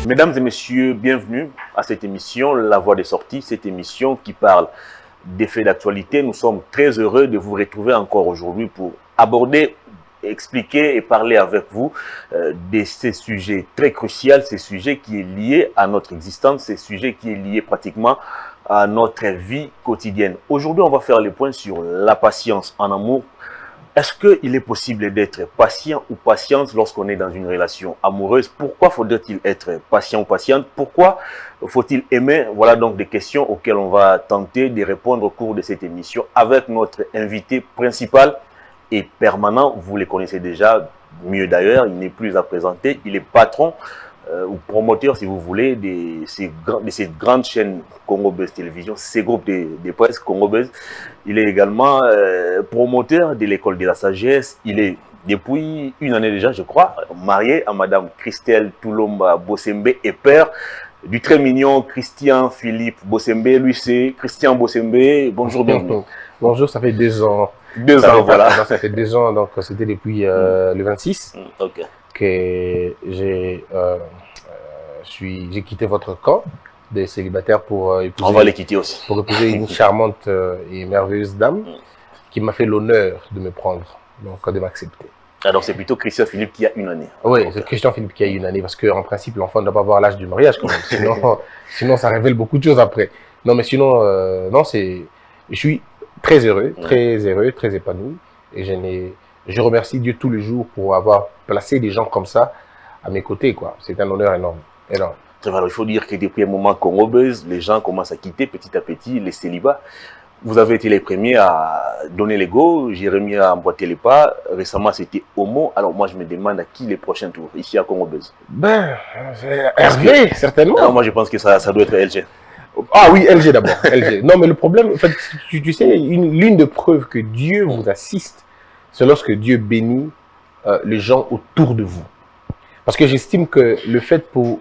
Mesdames et messieurs, bienvenue à cette émission, La Voix des Sorties, cette émission qui parle des faits d'actualité. Nous sommes très heureux de vous retrouver encore aujourd'hui pour aborder, expliquer et parler avec vous de ces sujets très cruciaux, ces sujets qui est lié à notre existence, ces sujets qui est lié pratiquement à notre vie quotidienne. Aujourd'hui, on va faire le point sur la patience en amour. Est-ce qu'il est possible d'être patient ou patiente lorsqu'on est dans une relation amoureuse? Pourquoi faudrait-il être patient ou patiente? Pourquoi faut-il aimer? Voilà donc des questions auxquelles on va tenter de répondre au cours de cette émission avec notre invité principal et permanent. Vous le connaissez déjà, mieux d'ailleurs, il n'est plus à présenter. Il est patron ou promoteur, si vous voulez, de cette grande chaîne Congo Buzz Télévision, ces groupes de presse Congo Buzz. Il est également promoteur de l'école de la sagesse. Il est, depuis une année déjà, je crois, marié à Madame Christelle Toulomba Bossembe et père du très mignon Christian Philippe Bossembe. Lui, c'est Christian Bossembe. Bonjour, bienvenue. Bonjour, ça fait 2 ans. 2 ans, voilà. Ça fait 2 ans, donc c'était depuis le 26 que j'ai quitté votre camp des célibataires pour épouser, on va les quitter aussi. Pour épouser une charmante et merveilleuse dame qui m'a fait l'honneur de me prendre, donc de m'accepter. Alors c'est plutôt Christian Philippe qui a une année. Oui, c'est Christian Philippe qui a une année, parce qu'en principe, l'enfant ne doit pas avoir l'âge du mariage quand même. Sinon, ça révèle beaucoup de choses après. Non, mais sinon, non, je suis très heureux, très épanoui. Et je remercie Dieu tous les jours pour avoir placé des gens comme ça à mes côtés, quoi. C'est un honneur énorme. Alors, il faut dire que depuis un moment Congo Buzz, les gens commencent à quitter petit à petit les célibats. Vous avez été les premiers à donner les go, Jérémy a emboîté les pas. Récemment, c'était Homo. Alors, moi, je me demande à qui les prochains tours ici à Congo Buzz. Ben, Hervé, certainement. Alors, moi, je pense que ça doit être LG. Ah oui, LG d'abord. LG. Non, mais le problème, en fait, tu sais, l'une des preuves que Dieu vous assiste, c'est lorsque Dieu bénit les gens autour de vous. Parce que j'estime que le fait pour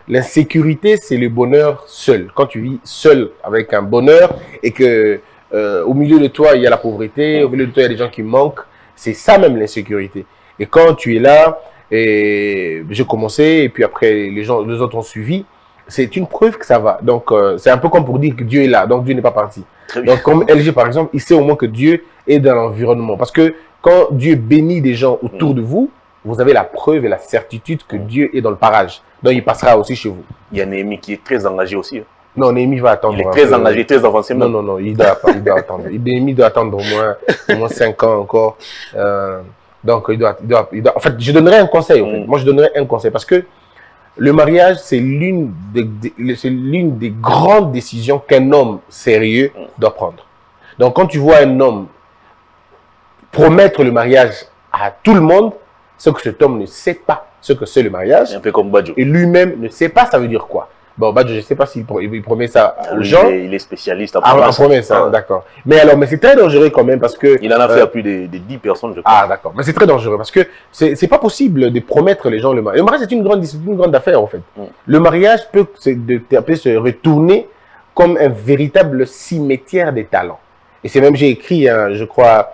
l'insécurité, c'est le bonheur seul. Quand tu vis seul avec un bonheur et que au milieu de toi, il y a la pauvreté, au milieu de toi, il y a des gens qui manquent, c'est ça même l'insécurité. Et quand tu es là, et j'ai commencé, et puis après, les autres ont suivi, c'est une preuve que ça va. Donc, c'est un peu comme pour dire que Dieu est là, donc Dieu n'est pas parti. Donc, comme LG, par exemple, il sait au moins que Dieu est dans l'environnement. Parce que quand Dieu bénit des gens autour de vous, vous avez la preuve et la certitude que Dieu est dans le parage. Donc, il passera aussi chez vous. Il y a Néhémie qui est très engagé aussi. Non, Néhémie va attendre. Il est très engagé, très avancé. Non, il doit attendre. Néhémie doit attendre au moins 5 ans encore. Donc, il doit. En fait, je donnerai un conseil. En fait. Moi, je donnerai un conseil parce que le mariage, c'est l'une des grandes décisions qu'un homme sérieux doit prendre. Donc, quand tu vois un homme promettre le mariage à tout le monde, c'est que cet homme ne sait pas ce que c'est le mariage. Un peu comme Badjo. Et lui-même ne sait pas ça veut dire quoi. Bon, Badjo, je ne sais pas s'il promet ça aux gens. Il est spécialiste en promesse. En promesse, d'accord. Mais c'est très dangereux quand même parce que... Il en a fait à plus de 10 personnes, je crois. Ah, d'accord. Mais c'est très dangereux parce que c'est pas possible de promettre les gens le mariage. Le mariage, c'est une grande affaire, en fait. Le mariage peut se retourner comme un véritable cimetière des talents. Et c'est même, j'ai écrit, je crois...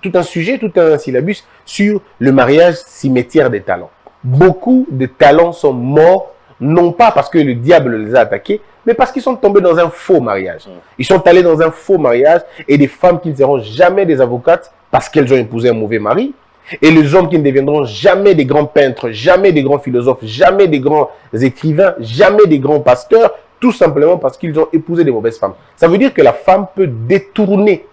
tout un sujet, tout un syllabus sur le mariage cimetière des talents. Beaucoup de talents sont morts, non pas parce que le diable les a attaqués, mais parce qu'ils sont tombés dans un faux mariage. Ils sont allés dans un faux mariage et des femmes qui ne seront jamais des avocates parce qu'elles ont épousé un mauvais mari, et les hommes qui ne deviendront jamais des grands peintres, jamais des grands philosophes, jamais des grands écrivains, jamais des grands pasteurs, tout simplement parce qu'ils ont épousé des mauvaises femmes. Ça veut dire que la femme peut détourner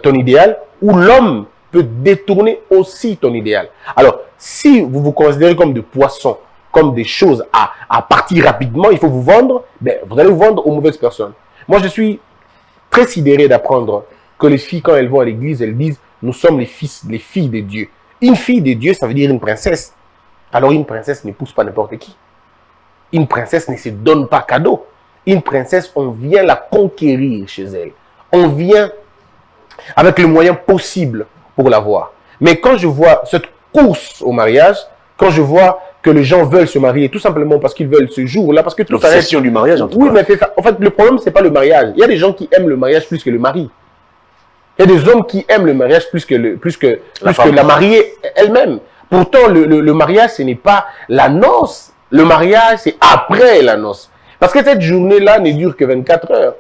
ton idéal, ou l'homme peut détourner aussi ton idéal. Alors, si vous vous considérez comme des poissons, comme des choses à partir rapidement, il faut vous vendre, vous allez vous vendre aux mauvaises personnes. Moi, je suis très sidéré d'apprendre que les filles, quand elles vont à l'église, elles disent « Nous sommes les filles de Dieu ». Une fille de Dieu, ça veut dire une princesse. Alors, une princesse n'épouse pas n'importe qui. Une princesse ne se donne pas cadeau. Une princesse, on vient la conquérir chez elle. On vient avec les moyens possibles pour l'avoir. Mais quand je vois cette course au mariage, quand je vois que les gens veulent se marier tout simplement parce qu'ils veulent ce jour-là, parce que tout ça l'obsession du mariage, en tout cas. Oui, mais en fait, le problème, c'est pas le mariage. Il y a des gens qui aiment le mariage plus que le mari. Il y a des hommes qui aiment le mariage plus que la mariée elle-même. Pourtant, le mariage, ce n'est pas la noce Le mariage, c'est après la noce. Parce que cette journée-là ne dure que 24 heures.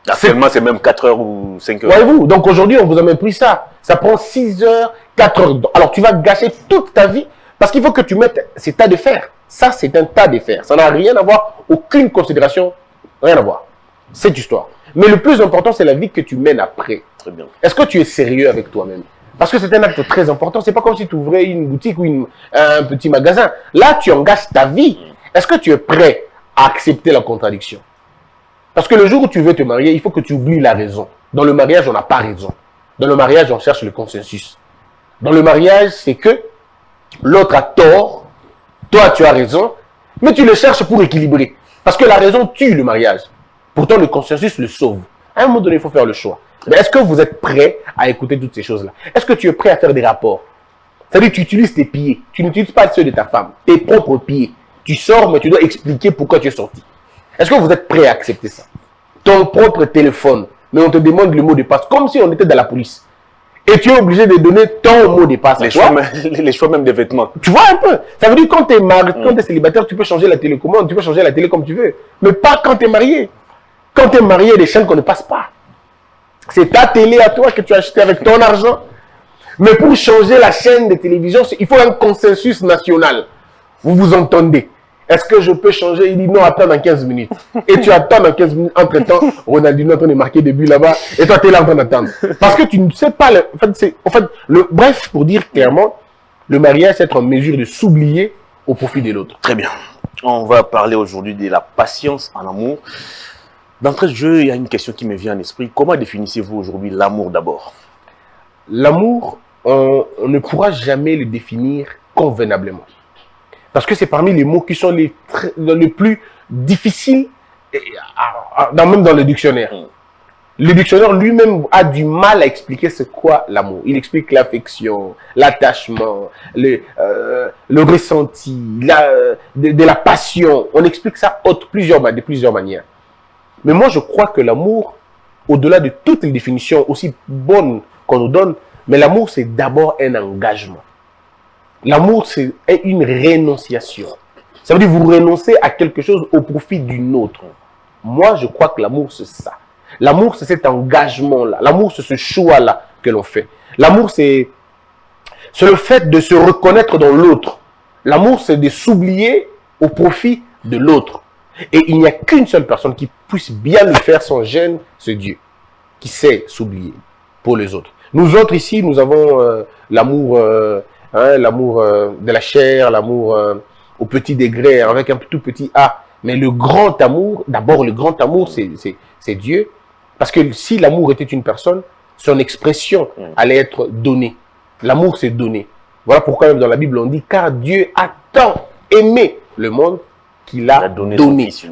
Actuellement, c'est même 4 heures ou 5 heures. Voyez-vous, donc aujourd'hui, on vous a même pris ça. Ça prend 6 heures, 4 heures. Alors tu vas gâcher toute ta vie parce qu'il faut que tu mettes ces tas de fer. Ça, c'est un tas de fer. Ça n'a rien à voir, aucune considération, rien à voir. Cette histoire. Mais le plus important, c'est la vie que tu mènes après. Très bien. Est-ce que tu es sérieux avec toi-même? Parce que c'est un acte très important. C'est pas comme si tu ouvrais une boutique ou un petit magasin. Là, tu engages ta vie. Est-ce que tu es prêt à accepter la contradiction? Parce que le jour où tu veux te marier, il faut que tu oublies la raison. Dans le mariage, on n'a pas raison. Dans le mariage, on cherche le consensus. Dans le mariage, c'est que l'autre a tort, toi tu as raison, mais tu le cherches pour équilibrer. Parce que la raison tue le mariage. Pourtant, le consensus le sauve. À un moment donné, il faut faire le choix. Mais est-ce que vous êtes prêt à écouter toutes ces choses-là? Est-ce que tu es prêt à faire des rapports? C'est-à-dire que tu utilises tes pieds. Tu n'utilises pas ceux de ta femme, tes propres pieds. Tu sors, mais tu dois expliquer pourquoi tu es sorti. Est-ce que vous êtes prêt à accepter ça? Ton propre téléphone, mais on te demande le mot de passe, comme si on était dans la police. Et tu es obligé de donner ton mot de passe. Les choix même des vêtements. Tu vois un peu? Ça veut dire que quand tu es marié, quand tu es célibataire, tu peux changer la télécommande, tu peux changer la télé comme tu veux. Mais pas quand tu es marié. Quand tu es marié, il y a des chaînes qu'on ne passe pas. C'est ta télé à toi que tu as acheté avec ton argent. Mais pour changer la chaîne de télévision, il faut un consensus national. Vous vous entendez? Est-ce que je peux changer? Il dit non, attends dans 15 minutes. Et tu attends dans 15 minutes. Entre-temps, Ronaldinho est en train de marquer des buts là-bas. Et toi, tu es là en train d'attendre. Parce que tu ne sais pas. Bref, pour dire clairement, le mariage, c'est être en mesure de s'oublier au profit de l'autre. Très bien. On va parler aujourd'hui de la patience en amour. D'entrée de jeu, il y a une question qui me vient en esprit. Comment définissez-vous aujourd'hui l'amour d'abord? L'amour, on ne pourra jamais le définir convenablement. Parce que c'est parmi les mots qui sont les plus difficiles, même dans le dictionnaire. Le dictionnaire lui-même a du mal à expliquer c'est quoi l'amour. Il explique l'affection, l'attachement, le ressenti, de la passion. On explique ça de plusieurs manières. Mais moi, je crois que l'amour, au-delà de toutes les définitions aussi bonnes qu'on nous donne, mais l'amour, c'est d'abord un engagement. L'amour, c'est une rénonciation. Ça veut dire que vous renoncez à quelque chose au profit d'une autre. Moi, je crois que l'amour, c'est ça. L'amour, c'est cet engagement-là. L'amour, c'est ce choix-là que l'on fait. L'amour, c'est le fait de se reconnaître dans l'autre. L'amour, c'est de s'oublier au profit de l'autre. Et il n'y a qu'une seule personne qui puisse bien le faire sans gêne, c'est Dieu, qui sait s'oublier pour les autres. Nous autres ici, nous avons l'amour... l'amour de la chair, l'amour au petit degré, avec un tout petit A. Mais le grand amour, d'abord le grand amour, c'est Dieu. Parce que si l'amour était une personne, son expression allait être donnée. L'amour, c'est donné. Voilà pourquoi même dans la Bible, on dit, car Dieu a tant aimé le monde qu'il a donné.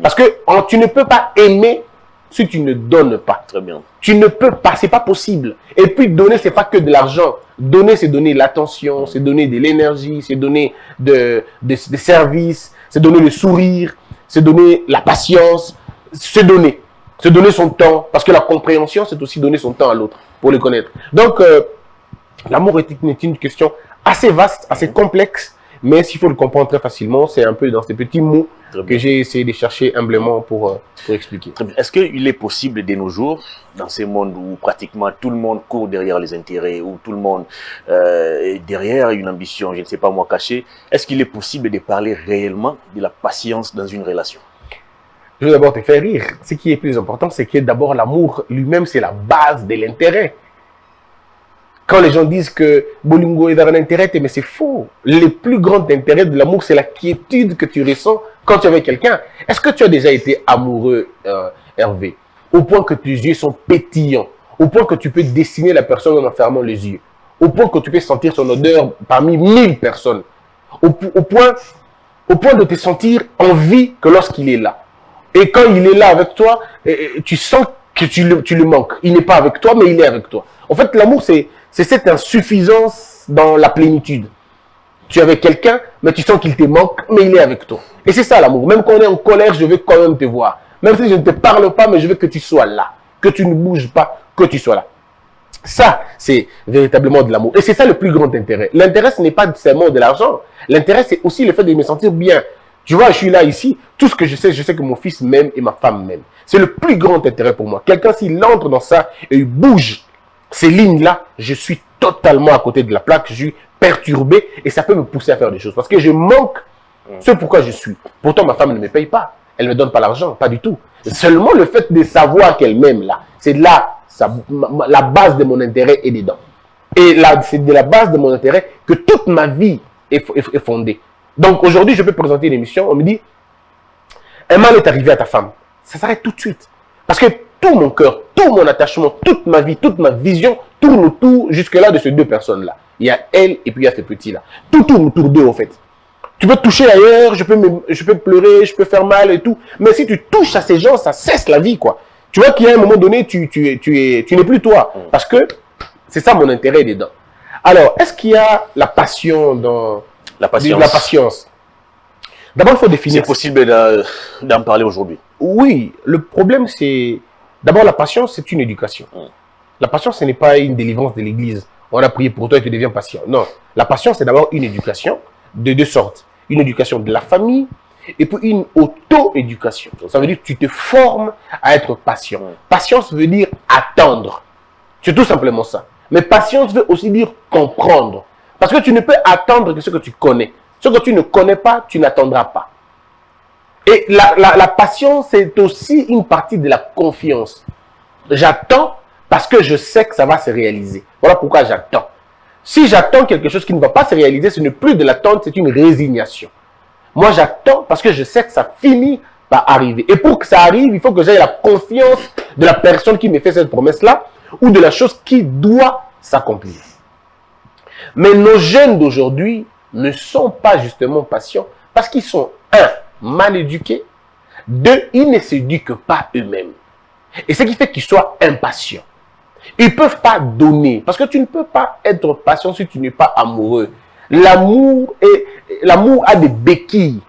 Parce que tu ne peux pas aimer si tu ne donnes pas. Très bien. Tu ne peux pas, c'est pas possible. Et puis donner, c'est pas que de l'argent. Donner, c'est donner l'attention, c'est donner de l'énergie, c'est donner des services, c'est donner le sourire, c'est donner la patience, c'est donner. C'est donner son temps. Parce que la compréhension, c'est aussi donner son temps à l'autre pour le connaître. Donc, l'amour est une question assez vaste, assez complexe, mais s'il faut le comprendre très facilement, c'est un peu dans ces petits mots que j'ai essayé de chercher humblement pour expliquer. Est-ce qu'il est possible de nos jours, dans ce monde où pratiquement tout le monde court derrière les intérêts, où tout le monde est derrière une ambition, je ne sais pas moi, cachée, est-ce qu'il est possible de parler réellement de la patience dans une relation? Je veux d'abord te faire rire. Ce qui est plus important, c'est que d'abord l'amour lui-même, c'est la base de l'intérêt. Quand les gens disent que Bolingo est dans un intérêt, mais c'est faux. Le plus grand intérêt de l'amour, c'est la quiétude que tu ressens quand tu es avec quelqu'un. Est-ce que tu as déjà été amoureux, Hervé, au point que tes yeux sont pétillants, au point que tu peux dessiner la personne en fermant les yeux, au point que tu peux sentir son odeur parmi 1000 personnes, au point de te sentir en vie que lorsqu'il est là. Et quand il est là avec toi, tu sens que tu le manques. Il n'est pas avec toi, mais il est avec toi. En fait, l'amour, c'est cette insuffisance dans la plénitude. Tu es avec quelqu'un, mais tu sens qu'il te manque, mais il est avec toi. Et c'est ça l'amour. Même quand on est en colère, je veux quand même te voir. Même si je ne te parle pas, mais je veux que tu sois là. Que tu ne bouges pas, que tu sois là. Ça, c'est véritablement de l'amour. Et c'est ça le plus grand intérêt. L'intérêt, ce n'est pas seulement de l'argent. L'intérêt, c'est aussi le fait de me sentir bien. Tu vois, je suis là ici, tout ce que je sais que mon fils m'aime et ma femme m'aime. C'est le plus grand intérêt pour moi. Quelqu'un, s'il entre dans ça et il bouge ces lignes-là, je suis totalement à côté de la plaque, je suis perturbé et ça peut me pousser à faire des choses. Parce que je manque ce pourquoi je suis. Pourtant, ma femme ne me paye pas. Elle ne me donne pas l'argent, pas du tout. Seulement le fait de savoir qu'elle m'aime, là, c'est là, la base de mon intérêt est dedans. Et là, c'est de la base de mon intérêt que toute ma vie est fondée. Donc aujourd'hui, je peux présenter une émission, on me dit, un mal est arrivé à ta femme. Ça s'arrête tout de suite. Parce que tout mon cœur, tout mon attachement, toute ma vie, toute ma vision tourne autour jusque-là de ces deux personnes-là. Il y a elle et puis il y a ce petit-là. Tout tourne autour d'eux, en fait. Tu peux toucher ailleurs, je peux pleurer, je peux faire mal et tout. Mais si tu touches à ces gens, ça cesse la vie, quoi. Tu vois qu'il y a un moment donné, tu n'es plus toi. Parce que c'est ça mon intérêt dedans. Alors, est-ce qu'il y a la passion dans... La patience. D'abord, il faut définir... C'est possible d'en parler aujourd'hui. Oui, le problème, c'est... D'abord, la patience, c'est une éducation. La patience, ce n'est pas une délivrance de l'église. On a prié pour toi et tu deviens patient. Non. La patience, c'est d'abord une éducation de deux sortes. Une éducation de la famille et puis une auto-éducation. Ça veut dire que tu te formes à être patient. Patience veut dire attendre. C'est tout simplement ça. Mais patience veut aussi dire comprendre. Parce que tu ne peux attendre que ce que tu connais. Ce que tu ne connais pas, tu n'attendras pas. Et la patience, c'est aussi une partie de la confiance. J'attends parce que je sais que ça va se réaliser. Voilà pourquoi j'attends. Si j'attends quelque chose qui ne va pas se réaliser, ce n'est plus de l'attente, c'est une résignation. Moi, j'attends parce que je sais que ça finit par arriver. Et pour que ça arrive, il faut que j'aie la confiance de la personne qui me fait cette promesse-là ou de la chose qui doit s'accomplir. Mais nos jeunes d'aujourd'hui ne sont pas justement patients parce qu'ils sont, un, mal éduqués, deux, ils ne s'éduquent pas eux-mêmes. Et ce qui fait qu'ils soient impatients. Ils ne peuvent pas donner. Parce que tu ne peux pas être patient si tu n'es pas amoureux. L'amour a des béquilles.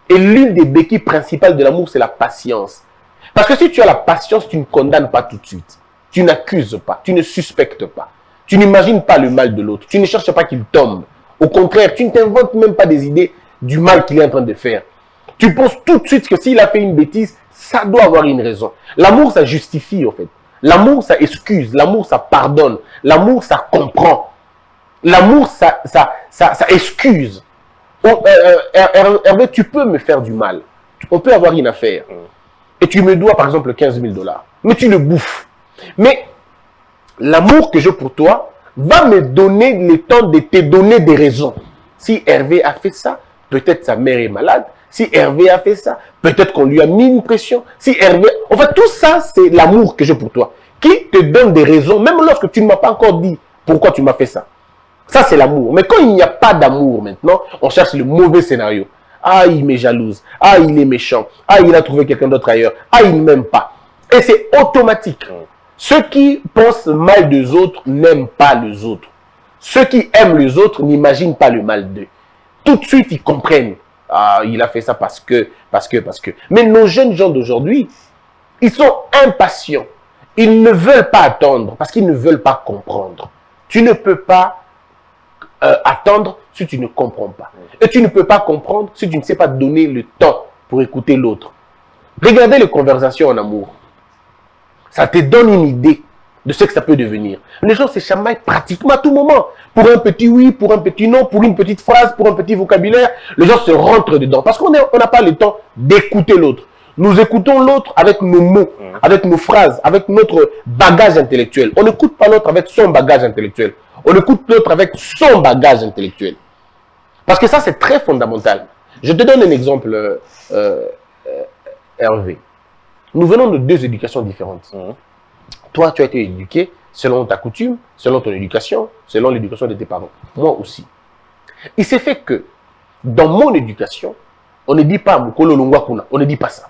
Et l'une des béquilles principales de l'amour, c'est la patience. Parce que si tu as la patience, tu ne condamnes pas tout de suite. Tu n'accuses pas. Tu ne suspectes pas. Tu n'imagines pas le mal de l'autre. Tu ne cherches pas qu'il tombe. Au contraire, tu ne t'inventes même pas des idées du mal qu'il est en train de faire. Tu penses tout de suite que s'il a fait une bêtise, ça doit avoir une raison. L'amour, ça justifie en fait. L'amour, ça excuse. L'amour, ça pardonne. L'amour, ça comprend. L'amour, ça excuse. Hervé, tu peux me faire du mal. On peut avoir une affaire. Et tu me dois, par exemple, 15 000 $. Mais tu le bouffes. Mais l'amour que j'ai pour toi va me donner le temps de te donner des raisons. Si Hervé a fait ça, peut-être sa mère est malade. Si Hervé a fait ça, peut-être qu'on lui a mis une pression. Si Hervé... En fait, tout ça, c'est l'amour que j'ai pour toi. Qui te donne des raisons, même lorsque tu ne m'as pas encore dit pourquoi tu m'as fait ça. Ça, c'est l'amour. Mais quand il n'y a pas d'amour maintenant, on cherche le mauvais scénario. Ah, il m'est jalouse. Ah, il est méchant. Ah, il a trouvé quelqu'un d'autre ailleurs. Ah, il ne m'aime pas. Et c'est automatique. Ceux qui pensent mal des autres n'aiment pas les autres. Ceux qui aiment les autres n'imaginent pas le mal d'eux. Tout de suite, ils comprennent. Ah, il a fait ça parce que. Mais nos jeunes gens d'aujourd'hui, ils sont impatients. Ils ne veulent pas attendre parce qu'ils ne veulent pas comprendre. Tu ne peux pas attendre si tu ne comprends pas. Et tu ne peux pas comprendre si tu ne sais pas donner le temps pour écouter l'autre. Regardez les conversations en amour. Ça te donne une idée de ce que ça peut devenir. Les gens se chamaillent pratiquement à tout moment. Pour un petit oui, pour un petit non, pour une petite phrase, pour un petit vocabulaire, les gens se rentrent dedans. Parce qu'on n'a pas le temps d'écouter l'autre. Nous écoutons l'autre avec nos mots, avec nos phrases, avec notre bagage intellectuel. On n'écoute pas l'autre avec son bagage intellectuel. On écoute l'autre avec son bagage intellectuel. Parce que ça, c'est très fondamental. Je te donne un exemple, Hervé. Nous venons de deux éducations différentes. Toi, tu as été éduqué selon ta coutume, selon ton éducation, selon l'éducation de tes parents. Moi aussi. Il s'est fait que, dans mon éducation, on ne dit pas Mukolo Longwa Kuna. On ne dit pas ça.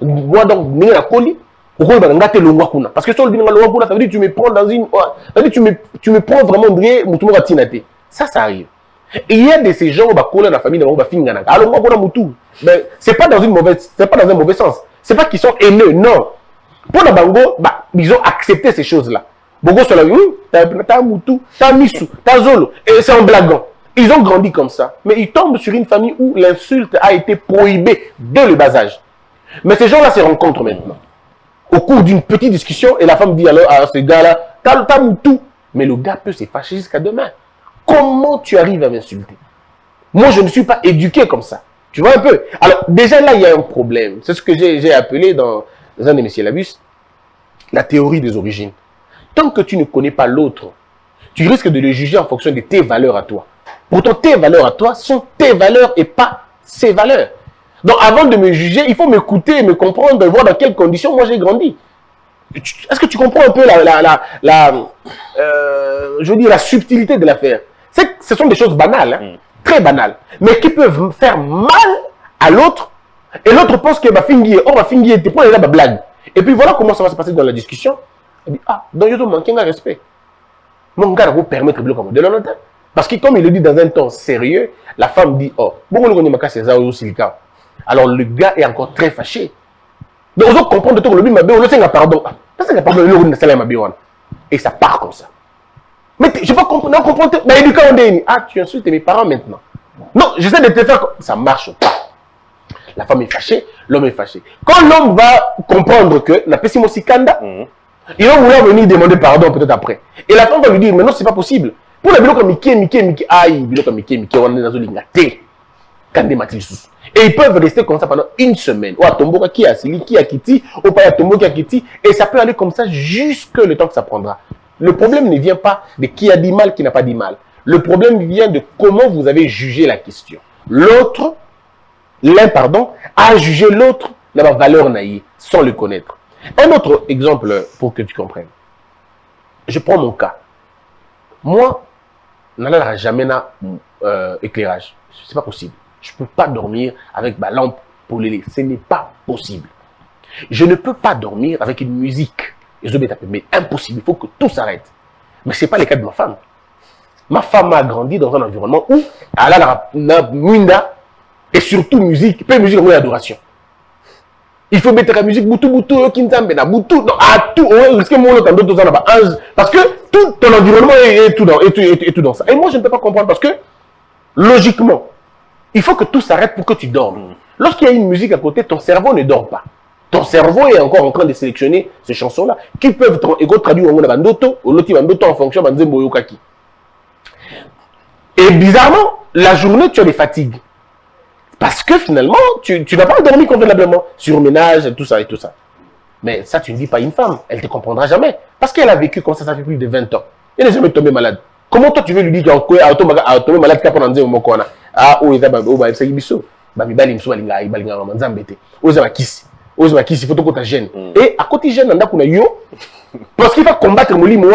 Moi, donc, parce que si on dit Longwa Kuna, ça veut dire que tu me prends dans une. Ça veut dire que tu me prends vraiment de Tinate. Ça arrive. Et il y a de ces gens qui ont la famille de alors, c'est pas dans un mauvais sens. C'est pas qu'ils sont haineux, non. Pour la Bango, ils ont accepté ces choses-là. Bogo sur la t'as Moutou, t'as Missou, t'as Zolo. Et c'est en blaguant. Ils ont grandi comme ça. Mais ils tombent sur une famille où l'insulte a été prohibée dès le bas âge. Mais ces gens-là se rencontrent maintenant. Au cours d'une petite discussion, et la femme dit alors à ce gars-là, t'as tout. Mais le gars peut se fâcher jusqu'à demain. Comment tu arrives à m'insulter? Moi, je ne suis pas éduqué comme ça. Tu vois un peu? Alors, déjà là, il y a un problème. C'est ce que j'ai appelé dans un de mes syllabus, la théorie des origines. Tant que tu ne connais pas l'autre, tu risques de le juger en fonction de tes valeurs à toi. Pourtant, tes valeurs à toi sont tes valeurs et pas ses valeurs. Donc, avant de me juger, il faut m'écouter, me comprendre, voir dans quelles conditions moi j'ai grandi. Est-ce que tu comprends un peu je veux dire, la subtilité de l'affaire? Ce sont des choses banales, hein, très banales, mais qui peuvent faire mal à l'autre. Et l'autre pense que ma fille était pas là, ma blague. Et puis voilà comment ça va se passer dans la discussion. Il dit, ah, donc il y a manqué un respect. Mon gars, vous permettre de le noter. Parce que comme il le dit dans un ton sérieux, la femme dit, oh, bon, alors le gars est encore très fâché. Donc, on comprend de tout le monde, pardon. Et ça part comme ça. Mais je ne sais pas comprendre. Mais éduquer, on dit, ah, tu insultes mes parents maintenant. Non, j'essaie de te faire. Ça ne marche pas. La femme est fâchée, l'homme est fâché. Quand l'homme va comprendre que la pessimosicanda, il va vouloir venir demander pardon peut-être après. Et la femme va lui dire, mais non, ce n'est pas possible. Pour les biloko Mickey, aïe, biloko Mickey, on est dans une ligne. Et ils peuvent rester comme ça pendant une semaine. Ou à Tomboka qui a Sili, qui a Kitty, ou pas à Tomboka qui a Kitty. Et ça peut aller comme ça jusque le temps que ça prendra. Le problème ne vient pas de qui a dit mal, qui n'a pas dit mal. Le problème vient de comment vous avez jugé la question. L'un, a jugé l'autre dans la valeur naïe, sans le connaître. Un autre exemple pour que tu comprennes. Je prends mon cas. Moi, je n'ai jamais éclairage. Ce n'est pas possible. Je ne peux pas dormir avec ma lampe pour les lits. Ce n'est pas possible. Je ne peux pas dormir avec une musique. Mais impossible. Il faut que tout s'arrête. Mais ce n'est pas le cas de ma femme. Ma femme a grandi dans un environnement où elle a la munda et surtout musique. Pas musique, mais adoration. Il faut mettre la musique boutou, kinzambe, na boutou, à tout. Parce que tout ton environnement est tout dans ça. Et moi, je ne peux pas comprendre parce que, logiquement, il faut que tout s'arrête pour que tu dormes. Lorsqu'il y a une musique à côté, ton cerveau ne dort pas. Ton cerveau est encore en train de sélectionner ces chansons-là qui peuvent être traduites en fonction de Yokaki. Et bizarrement, la journée, tu as des fatigues. Parce que finalement, tu n'as pas dormi convenablement. Surménage, tout ça et tout ça. Mais ça, tu ne dis pas à une femme. Elle ne te comprendra jamais. Parce qu'elle a vécu comme ça fait plus de 20 ans. Elle n'est jamais tombée malade. Comment toi, tu veux lui dire qu'elle est tombée malade pendant un moment? Ah, oh, il faut que tu gênes. Et à côté gêne, parce qu'il va combattre mon lit, mais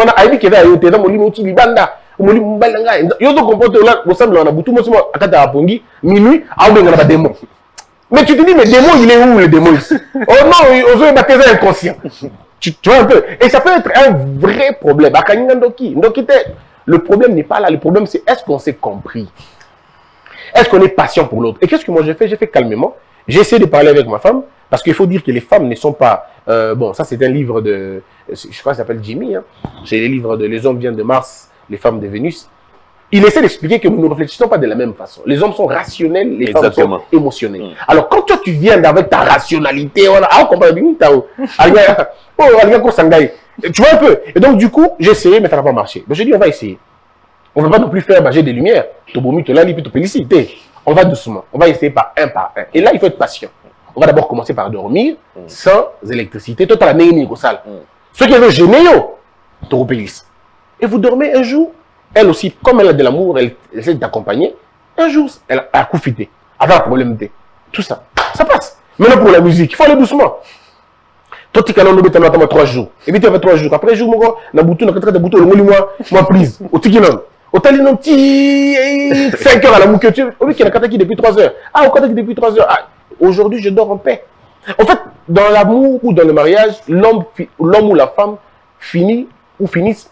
tu te dis, mais démon, il est où le démon ici? Oh non, on veut baptiser inconscient. Tu vois un peu? Et ça peut être un vrai problème. Le problème n'est pas là. Le problème, c'est est-ce qu'on s'est compris? Est-ce qu'on est patient pour l'autre? Et qu'est-ce que moi j'ai fait? J'ai fait calmement. J'ai essayé de parler avec ma femme. Parce qu'il faut dire que les femmes ne sont pas... bon, ça c'est un livre de... Je crois qu'il s'appelle Jimmy. Hein. C'est le livre de Les hommes viennent de Mars, les femmes de Vénus. Il essaie d'expliquer que nous ne réfléchissons pas de la même façon. Les hommes sont rationnels, les femmes sont émotionnelles. Alors quand toi tu viens avec ta rationalité, tu vois un peu. Et donc du coup, j'ai essayé, mais ça n'a pas marché. Donc j'ai dit, on va essayer. On ne va pas non plus faire bager des lumières. On va doucement. On va essayer par un. Et là, il faut être patient. On va d'abord commencer par dormir sans électricité. Toi, tu as la néine au salle. Ceux qui veulent gêner, et vous dormez un jour. Elle aussi, comme elle a de l'amour, elle essaie de t'accompagner. Un jour, elle a confité. Avec un problème de tout ça. Ça passe. Maintenant, pour la musique, il faut aller doucement. Toi, tu as 3 jours. Et puis, tu as 3 jours. Après, jour, moi, prise. Au Tikinon. Au Talinon, 5 heures à la mouqueture. Oui, il y a qui depuis 3 heures. Ah, au Kataki depuis 3 heures. Ah, aujourd'hui, je dors en paix. En fait, dans l'amour ou dans le mariage, l'homme ou la femme finissent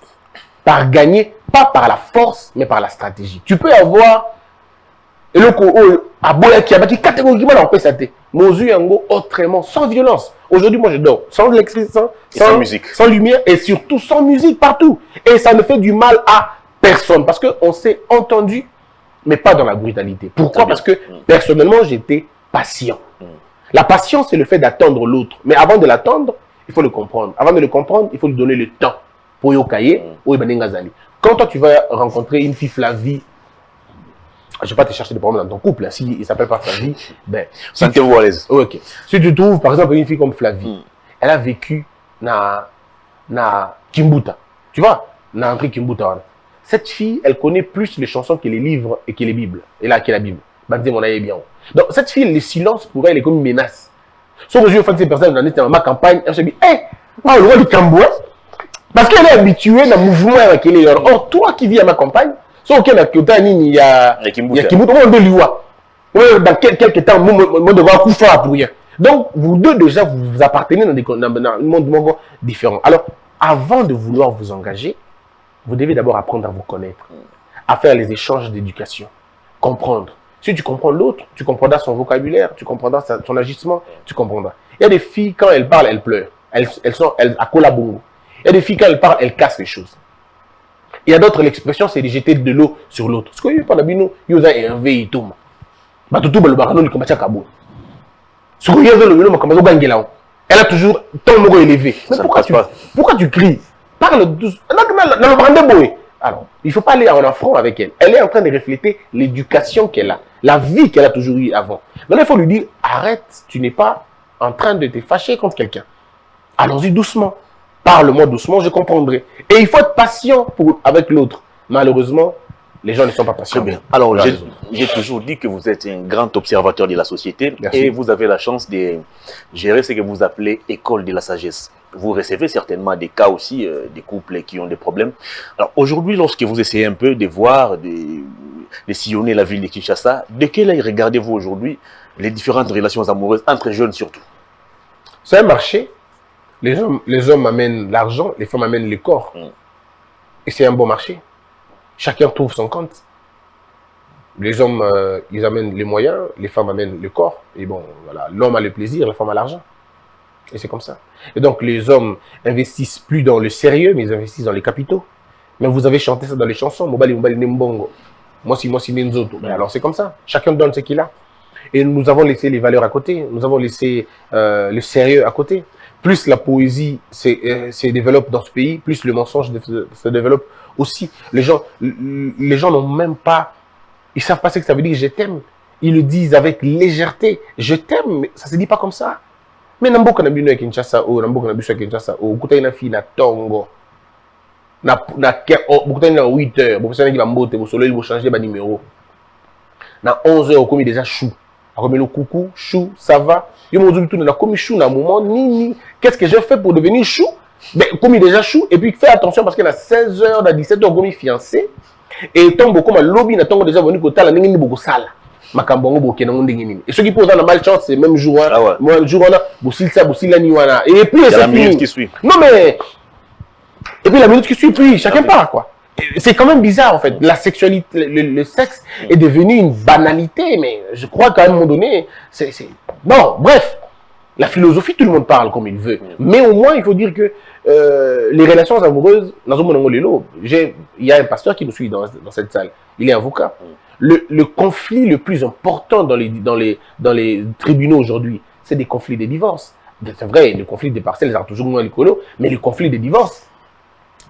par gagner, pas par la force, mais par la stratégie. Tu peux avoir qui catégoriquement on peut s'attendre. Autrement, sans violence. Aujourd'hui, moi je dors sans électricité, sans musique, sans lumière et surtout sans musique partout. Et ça ne fait du mal à personne parce qu'on s'est entendu mais pas dans la brutalité. Pourquoi? Parce que Mm. personnellement, j'étais patient. Mm. La patience, c'est le fait d'attendre l'autre. Mais avant de l'attendre, il faut le comprendre. Avant de le comprendre, il faut lui donner le temps. Pour yokaye, ou ibanengazali. Quand toi, tu vas rencontrer une fille Flavie, je ne vais pas te chercher des problèmes dans ton couple. Hein. Si il ne s'appelle pas Flavie, ben... Sentez-vous à l'aise. Ok. Si tu trouves, par exemple, une fille comme Flavie, elle a vécu na Kimbuta. Tu vois? Na André Kimbuta. Cette fille, elle connaît plus les chansons que les livres et que les Bibles. Et là, que la Bible. Bandé, mon aïe bien. Donc, cette fille, le silence pour elle est comme une menace. Sauf que je fais ces personnes dans ma campagne, elle se dit, hé, le roi du Cambouin, parce qu'elle est habituée dans le mouvement avec elle. Or, toi qui vis à ma campagne, sauf qu'elle a il y a Kimbuta, on de l'Iwa. Dans quelques temps, on devra coucher pour rien. Donc, vous deux, déjà, vous appartenez dans un monde différent. Alors, avant de vouloir vous engager, vous devez d'abord apprendre à vous connaître, à faire les échanges d'éducation, comprendre. Si tu comprends l'autre, tu comprendras son vocabulaire, tu comprendras son agissement, tu comprendras. Il y a des filles, quand elles parlent, elles pleurent. Elles à colabongo. Il y a des filles, quand elles parlent, elles cassent les choses. Il y a d'autres, l'expression, c'est de jeter de l'eau sur l'autre. Ce que pendant que nous, nous avons un véhicule. Elle a toujours ton mot élevé. Mais pourquoi tu cries? Parle doucement. Alors, il ne faut pas aller en affront avec elle. Elle est en train de refléter l'éducation qu'elle a, la vie qu'elle a toujours eue avant. Maintenant, il faut lui dire, arrête, tu n'es pas en train de te fâcher contre quelqu'un. Allons-y doucement. Parle-moi doucement, je comprendrai. Et il faut être patient avec l'autre. Malheureusement, les gens ne sont pas patients. Très bien. Alors, j'ai toujours dit que vous êtes un grand observateur de la société. Merci. Et vous avez la chance de gérer ce que vous appelez école de la sagesse. Vous recevez certainement des cas aussi, des couples qui ont des problèmes. Alors, aujourd'hui, lorsque vous essayez un peu de voir, de sillonner la ville de Kinshasa, de quel œil regardez-vous aujourd'hui les différentes relations amoureuses entre jeunes surtout? C'est un marché. Les hommes amènent l'argent, les femmes amènent le corps. Et c'est un bon marché. Chacun trouve son compte. Les hommes, ils amènent les moyens, les femmes amènent le corps. Et bon, voilà, l'homme a le plaisir, la femme a l'argent. Et c'est comme ça. Et donc, les hommes investissent plus dans le sérieux, mais ils investissent dans les capitaux. Mais vous avez chanté ça dans les chansons. Mobali, Mobali, Nembongo. Moi, si Nenzoto. Mais alors, c'est comme ça. Chacun donne ce qu'il a. Et nous avons laissé les valeurs à côté. Nous avons laissé le sérieux à côté. Plus la poésie se développe dans ce pays, plus le mensonge se développe aussi. Les gens n'ont même pas... Ils ne savent pas ce que ça veut dire, je t'aime. Ils le disent avec légèreté. Je t'aime, mais ça ne se dit pas comme ça. Mais Namboka Nabi à Kinshasa, Namboka Nabi à Kinshasa, Kuta ina fi na tongo. Kuta ina 8 heures, vous savez qu'il va monter, vous soleil, vous changer de numéro. Na 11 heures, comme déjà chou. Comme le coucou, chou, ça va. Yo mo tout na comme chou na moment ni qu'est-ce que j'ai fait pour devenir chou? Ben comme déjà chou et puis fais attention parce qu'il a 16 heures à 17 heures comme fiancé et tombe comme lobby na tongo déjà venu côté la ningi beaucoup sala. Makambongo boké na ndingi nini. Et ceux qui posent dans la malchance c'est même jour moi jour on a boussil ça boussil la niwana et puis c'est la minute qui suit. Non mais et puis la minute qui suit puis chacun part quoi. C'est quand même bizarre en fait. La sexualité, le sexe est devenu une banalité, mais je crois qu'à un moment donné, c'est... Bon, bref, la philosophie, tout le monde parle comme il veut. Mais au moins, il faut dire que les relations amoureuses, il y a un pasteur qui nous suit dans cette salle. Il est avocat. Le conflit le plus important dans les tribunaux aujourd'hui, c'est des conflits de divorce. C'est vrai, le conflit des parcelles, ils ont toujours moins l'écolo, mais le conflit des divorces,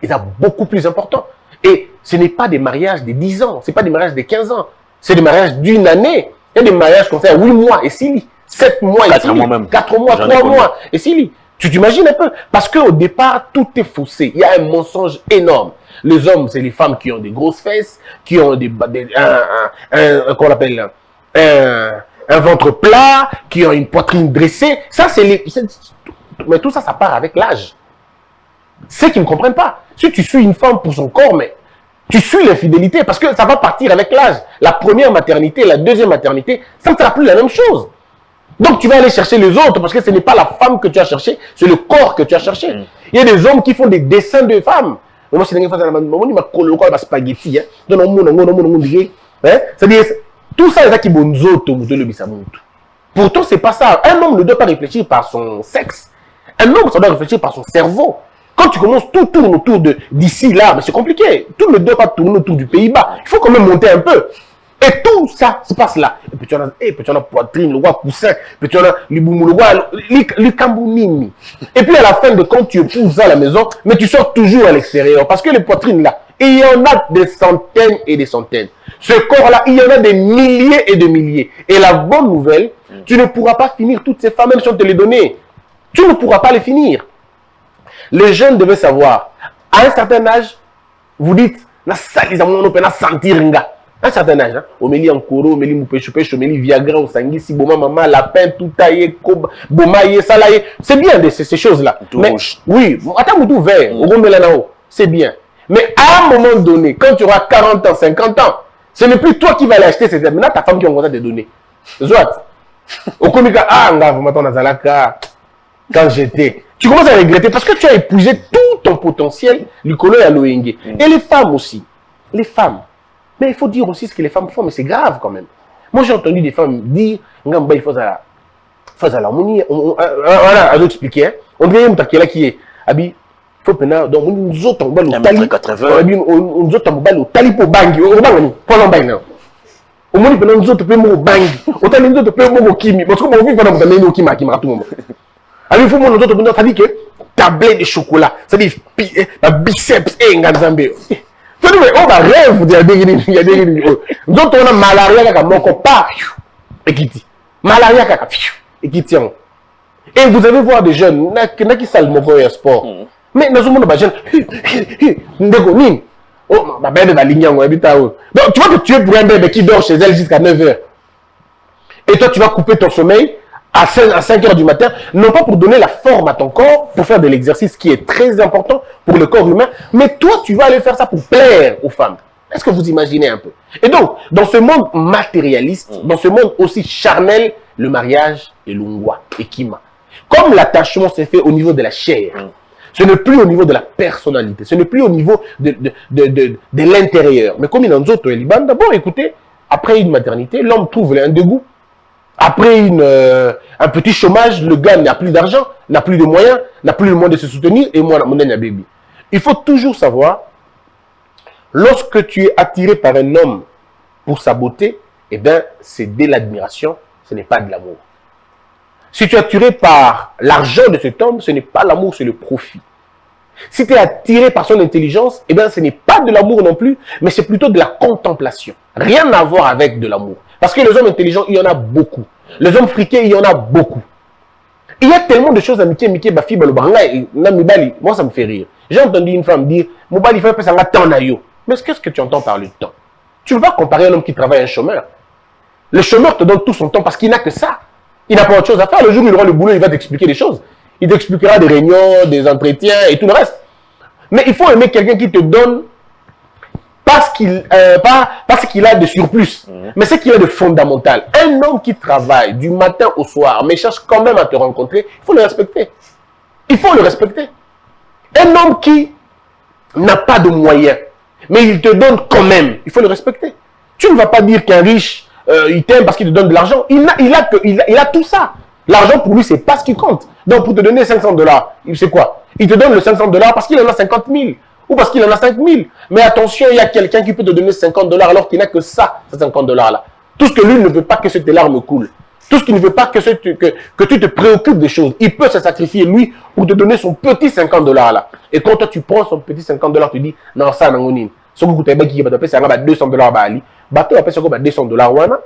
ils sont beaucoup plus importants. Et ce n'est pas des mariages de 10 ans, ce n'est pas des mariages de 15 ans, c'est des mariages d'une année. Il y a des mariages comme ça, 8 mois et 6 7 mois et 6 même. 4 mois, 3 mois et 6 Tu t'imagines un peu? Parce qu'au départ, tout est faussé. Il y a un mensonge énorme. Les hommes, c'est les femmes qui ont des grosses fesses, qui ont qu'on appelle un ventre plat, qui ont une poitrine dressée. Ça, mais tout ça, ça part avec l'âge. C'est qu'ils ne comprennent pas. Si tu suis une femme pour son corps, mais tu suis l'infidélité parce que ça va partir avec l'âge. La première maternité, la deuxième maternité, ça ne sera plus la même chose. Donc tu vas aller chercher les autres parce que ce n'est pas la femme que tu as cherché, c'est le corps que tu as cherché. Il y a des hommes qui font des dessins de femmes. Moi, c'est un spaghetti. C'est-à-dire, tout ça, c'est qui pourtant, c'est pas ça. Un homme ne doit pas réfléchir par son sexe. Un homme, ça doit réfléchir par son cerveau. Quand tu commences, tout tourne autour d'ici, là, mais c'est compliqué. Tout ne doit pas tourner autour du Pays-Bas. Il faut quand même monter un peu. Et tout ça se passe là. Et puis tu en as poitrine, le roi poussin, puis tu en as l'iboumu, le roi, le kambounimi. Et puis à la fin de compte, tu épouses à la maison, mais tu sors toujours à l'extérieur. Parce que les poitrines là, il y en a des centaines et des centaines. Ce corps-là, il y en a des milliers et des milliers. Et la bonne nouvelle, tu ne pourras pas finir toutes ces femmes, même si on te les donnait. Tu ne pourras pas les finir. Les jeunes devaient savoir, à un certain âge, vous dites, na salizamono pe na santiringa. À un certain âge, hein, Omélie Ankoro, Omélie Moupéchopéch, Omélie Viagra, Osangi, Siboma, Maman, Lapin, Toutaye, Bomaye, Salaye. C'est bien ces choses-là. Mais oui, attends, Moutou vert, c'est bien. Mais à un moment donné, quand tu auras 40 ans, 50 ans, ce n'est plus toi qui vas l'acheter, c'est maintenant ta femme qui va te donner. Soit, au comica, quand j'étais. Tu commences à regretter parce que tu as épuisé tout ton potentiel, Lucolo et Aloïngue. Et les femmes aussi. Les femmes. Mais il faut dire aussi ce que les femmes font, mais c'est grave quand même. Moi, j'ai entendu des femmes dire, il faut à l'harmonie. Voilà, à expliquer. On dirait que qui est. Abi, faut maintenant, donc, nous autres, on va le tali. Nous autres, on va le tali pour bangi. On va le pour l'embang. Au moins, nous autres, on peut bangi. Autant nous autres, on peut kimi. Parce que mon fils, on va nous kimi à tout le monde. Alors, il faut que nous autres, ça dit que tablette de chocolat, ça dit biceps et nganzambe. On va rêve, il y a des nous autres, on a malaria, mon copain, et qui dit malaria, et qui tient. Et vous allez voir des jeunes, qui savent mon sport. Mais nous avons des jeunes, oh, ma belle va ligner, on habite à eux. Donc, tu vois que tu es pour un bébé qui dort chez elle jusqu'à 9 h. Et toi, tu vas couper ton sommeil à 5 h du matin, non pas pour donner la forme à ton corps, pour faire de l'exercice qui est très important pour le corps humain, mais toi, tu vas aller faire ça pour plaire aux femmes. Est-ce que vous imaginez un peu? Et donc, dans ce monde matérialiste, dans ce monde aussi charnel, le mariage est lungwa et kima. Comme l'attachement s'est fait au niveau de la chair, ce n'est plus au niveau de la personnalité, ce n'est plus au niveau de l'intérieur. Mais comme il y a un autre Liban, d'abord, écoutez, après une maternité, l'homme trouve un dégoût. Après un petit chômage, le gars n'a plus d'argent, n'a plus de moyens, n'a plus le moyen de se soutenir, et moi, mon baby. Il faut toujours savoir, lorsque tu es attiré par un homme pour sa beauté, eh bien, c'est de l'admiration, ce n'est pas de l'amour. Si tu es attiré par l'argent de cet homme, ce n'est pas l'amour, c'est le profit. Si tu es attiré par son intelligence, eh bien, ce n'est pas de l'amour non plus, mais c'est plutôt de la contemplation. Rien à voir avec de l'amour. Parce que les hommes intelligents, il y en a beaucoup. Les hommes friqués, il y en a beaucoup. Il y a tellement de choses à Mickey, Bafi, Balobanga, moi ça me fait rire. J'ai entendu une femme dire, Mobali fait pas ça temps na yo. Mais qu'est-ce que tu entends par le temps? Tu ne peux pas comparer un homme qui travaille à un chômeur. Le chômeur te donne tout son temps parce qu'il n'a que ça. Il n'a pas autre chose à faire. Le jour où il aura le boulot, il va t'expliquer des choses. Il t'expliquera des réunions, des entretiens et tout le reste. Mais il faut aimer quelqu'un qui te donne parce qu'il a de surplus, mais ce qu'il a de fondamental. Un homme qui travaille du matin au soir, mais cherche quand même à te rencontrer, il faut le respecter. Il faut le respecter. Un homme qui n'a pas de moyens, mais il te donne quand même, il faut le respecter. Tu ne vas pas dire qu'un riche, il t'aime parce qu'il te donne de l'argent. Il a tout ça. L'argent pour lui, c'est pas ce qui compte. Donc pour te donner 500 $, il sait quoi? Il te donne le 500 $ parce qu'il en a 50 000. Ou parce qu'il en a 5 000. Mais attention, il y a quelqu'un qui peut te donner 50 $ alors qu'il n'a que ça, ces 50 $ là. Tout ce que lui ne veut pas que tes larmes coulent. Tout ce qu'il ne veut pas que tu te préoccupes des choses. Il peut se sacrifier, lui, pour te donner son petit 50 $ là. Et quand toi, tu prends son petit 50 $, tu dis, non, ça, non, non. Ce que vous avez dit, c'est 200 $. Bali. Bateau, après, c'est 200 $.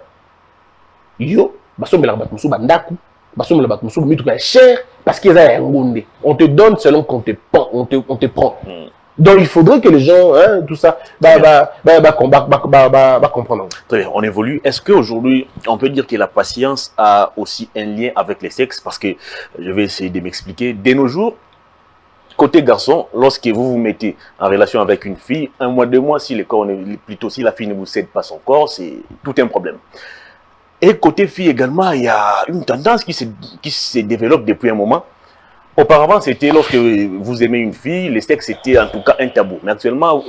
Yo, baso, mais la bateau, bandaku. Baso, mais la bateau, mais tout est cher. Parce qu'il y a un gondé. On te donne selon qu'on te prend. Donc, il faudrait que les gens, hein, tout ça, comprendre. Très bien, on évolue. Est-ce qu'aujourd'hui, on peut dire que la patience a aussi un lien avec les sexes? Parce que, je vais essayer de m'expliquer. Dès nos jours, côté garçon, lorsque vous vous mettez en relation avec une fille, 1 mois, 2 mois, si la fille ne vous cède pas son corps, c'est tout un problème. Et côté fille également, il y a une tendance qui se développe depuis un moment. Auparavant, c'était lorsque vous aimez une fille, les sexes c'était en tout cas un tabou. Mais actuellement,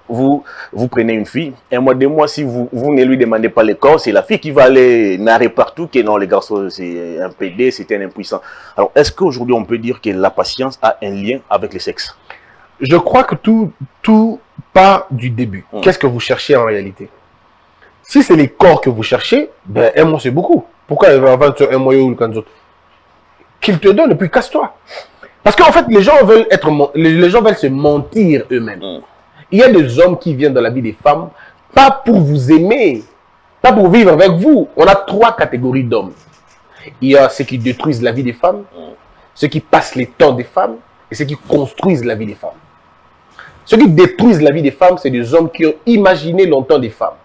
vous prenez une fille, 1 mois, 2 mois, si vous ne lui demandez pas le corps, c'est la fille qui va aller narrer partout que non, les garçons, c'est un PD, c'est un impuissant. Alors, est-ce qu'aujourd'hui, on peut dire que la patience a un lien avec les sexes? Je crois que tout part du début. Qu'est-ce que vous cherchez en réalité? Si c'est les corps que vous cherchez, ben, un mois c'est beaucoup. Pourquoi il va vendre sur un mois ou le autre? Qu'il te donne et puis casse-toi. Parce qu'en fait, les gens veulent les gens veulent se mentir eux-mêmes. Il y a des hommes qui viennent dans la vie des femmes, pas pour vous aimer, pas pour vivre avec vous. On a 3 catégories d'hommes. Il y a ceux qui détruisent la vie des femmes, ceux qui passent les temps des femmes et ceux qui construisent la vie des femmes. Ceux qui détruisent la vie des femmes, c'est des hommes qui ont imaginé longtemps des femmes.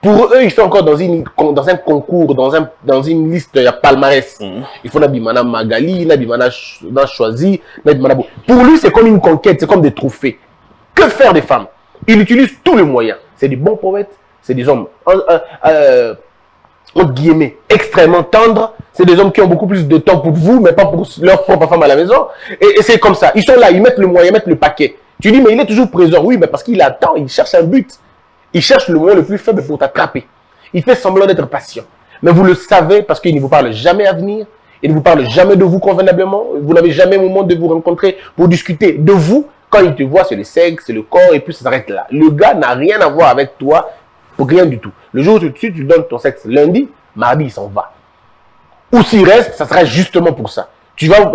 Pour eux, ils sont encore dans un concours, dans une liste, il y a palmarès. Il faut Nabimana Magali, Nabimana Choisi, Nabimana. Pour lui, c'est comme une conquête, c'est comme des trophées. Que faire des femmes? Il utilise tous les moyens. C'est des bons poètes, c'est des hommes, entre guillemets, extrêmement tendres. C'est des hommes qui ont beaucoup plus de temps pour vous, mais pas pour leur propre femme à la maison. Et c'est comme ça. Ils sont là, ils mettent le moyen, ils mettent le paquet. Tu dis, mais il est toujours présent. Oui, mais parce qu'il attend, il cherche un but. Il cherche le moment le plus faible pour t'attraper. Il fait semblant d'être patient. Mais vous le savez parce qu'il ne vous parle jamais à venir. Il ne vous parle jamais de vous convenablement. Vous n'avez jamais un moment de vous rencontrer pour discuter de vous. Quand il te voit, c'est le sexe, c'est le corps, et puis ça s'arrête là. Le gars n'a rien à voir avec toi, pour rien du tout. Le jour où tu donnes ton sexe lundi, mardi, il s'en va. Ou s'il reste, ça sera justement pour ça. Tu vas,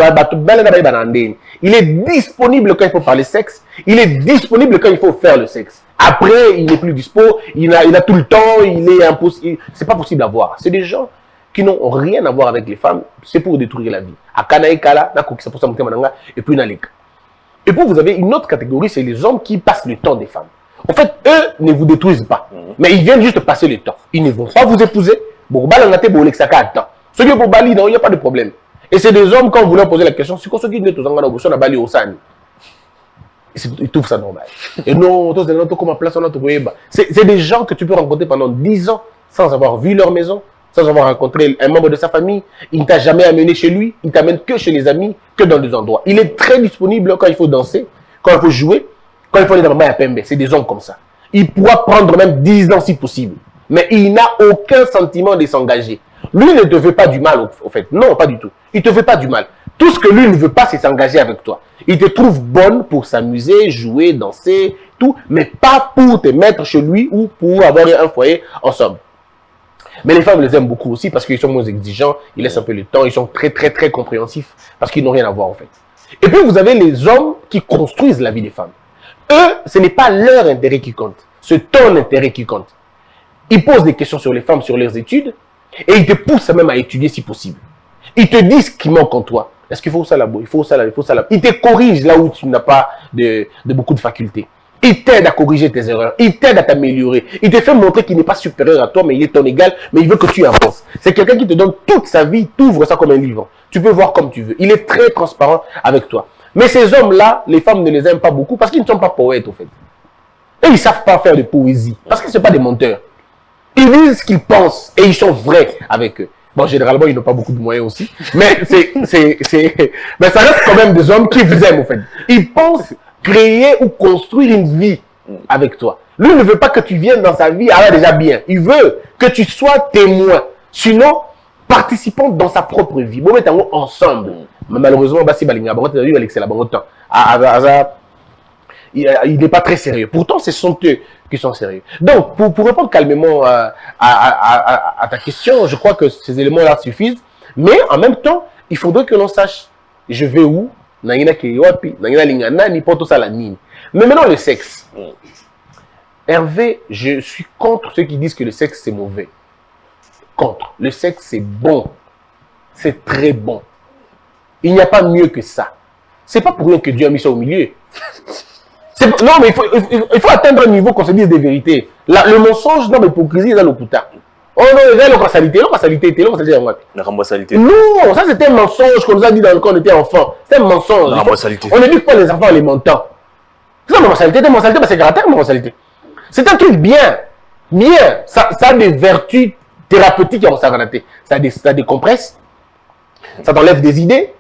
il est disponible quand il faut parler sexe. Il est disponible quand il faut faire le sexe. Après, il n'est plus dispo. Il a tout le temps. Il est impossible. C'est pas possible à voir. C'est des gens qui n'ont rien à voir avec les femmes. C'est pour détruire la vie. À Kanaïkala, et puis Nalika. Et puis vous avez une autre catégorie, c'est les hommes qui passent le temps des femmes. En fait, eux ne vous détruisent pas. Mais ils viennent juste passer le temps. Ils ne vont pas vous épouser. Ceux qui pour Bali, non, il n'y a pas de problème. Et c'est des hommes, quand vous leur posez la question, c'est quoi ceux qui ne sont pas Bali au San? Ils trouvent ça normal. Et non, c'est des gens que tu peux rencontrer pendant 10 ans sans avoir vu leur maison, sans avoir rencontré un membre de sa famille. Il ne t'a jamais amené chez lui. Il t'amène que chez les amis, que dans des endroits. Il est très disponible quand il faut danser, quand il faut jouer, quand il faut aller dans la Pembe. C'est des hommes comme ça. Il pourra prendre même 10 ans si possible. Mais il n'a aucun sentiment de s'engager. Lui ne te veut pas du mal, au fait. Non, pas du tout. Il ne te veut pas du mal. Tout ce que lui ne veut pas, c'est s'engager avec toi. Il te trouve bonne pour s'amuser, jouer, danser, tout, mais pas pour te mettre chez lui ou pour avoir un foyer ensemble. Mais les femmes les aiment beaucoup aussi parce qu'ils sont moins exigeants, ils laissent un peu le temps, ils sont très, très, très compréhensifs parce qu'ils n'ont rien à voir, en fait. Et puis, vous avez les hommes qui construisent la vie des femmes. Eux, ce n'est pas leur intérêt qui compte, c'est ton intérêt qui compte. Ils posent des questions sur les femmes, sur leurs études, et ils te poussent même à étudier si possible. Ils te disent ce qui manque en toi. Est-ce qu'il faut ça là-bas? Il faut ça là, il faut ça là. Ils te corrigent là où tu n'as pas de beaucoup de facultés. Il t'aide à corriger tes erreurs. Il t'aide à t'améliorer. Il te fait montrer qu'il n'est pas supérieur à toi, mais il est ton égal, mais il veut que tu avances. C'est quelqu'un qui te donne toute sa vie, t'ouvre ça comme un livre. Tu peux voir comme tu veux. Il est très transparent avec toi. Mais ces hommes-là, les femmes ne les aiment pas beaucoup parce qu'ils ne sont pas poètes, au fait. Et ils ne savent pas faire de poésie. Parce qu'ils ne sont pas des menteurs. Ils disent ce qu'ils pensent et ils sont vrais avec eux. Bon, généralement, ils n'ont pas beaucoup de moyens aussi. Mais mais ça reste quand même des hommes qui vous aiment, au fait. Ils pensent créer ou construire une vie avec toi. Lui ne veut pas que tu viennes dans sa vie, alors déjà bien. Il veut que tu sois témoin. Sinon, participant dans sa propre vie. Bon, mettons ensemble. Mais malheureusement, il n'est pas très sérieux. Pourtant, ce sont eux qui sont sérieux. Donc, pour répondre calmement à ta question, je crois que ces éléments-là suffisent. Mais en même temps, il faudrait que l'on sache, je vais où, mais maintenant, le sexe. Hervé, je suis contre ceux qui disent que le sexe, c'est mauvais. Contre. Le sexe, c'est bon. C'est très bon. Il n'y a pas mieux que ça. C'est pas pour rien que Dieu a mis ça au milieu. Non, mais il faut atteindre un niveau qu'on se dise des vérités. Le mensonge, non, mais l'hypocrisie, c'est le putain. Oh non, il y a l'occasionalité. Non, ça c'était un mensonge qu'on nous a dit quand on était enfant. C'est un mensonge. On ne dit pas les enfants en les mentant. C'est une mensalité, c'est caractère, mensalité. C'est un truc bien. Bien. Ça a des vertus thérapeutiques en s'arrêter. Ça décompresse. Ça t'enlève des idées.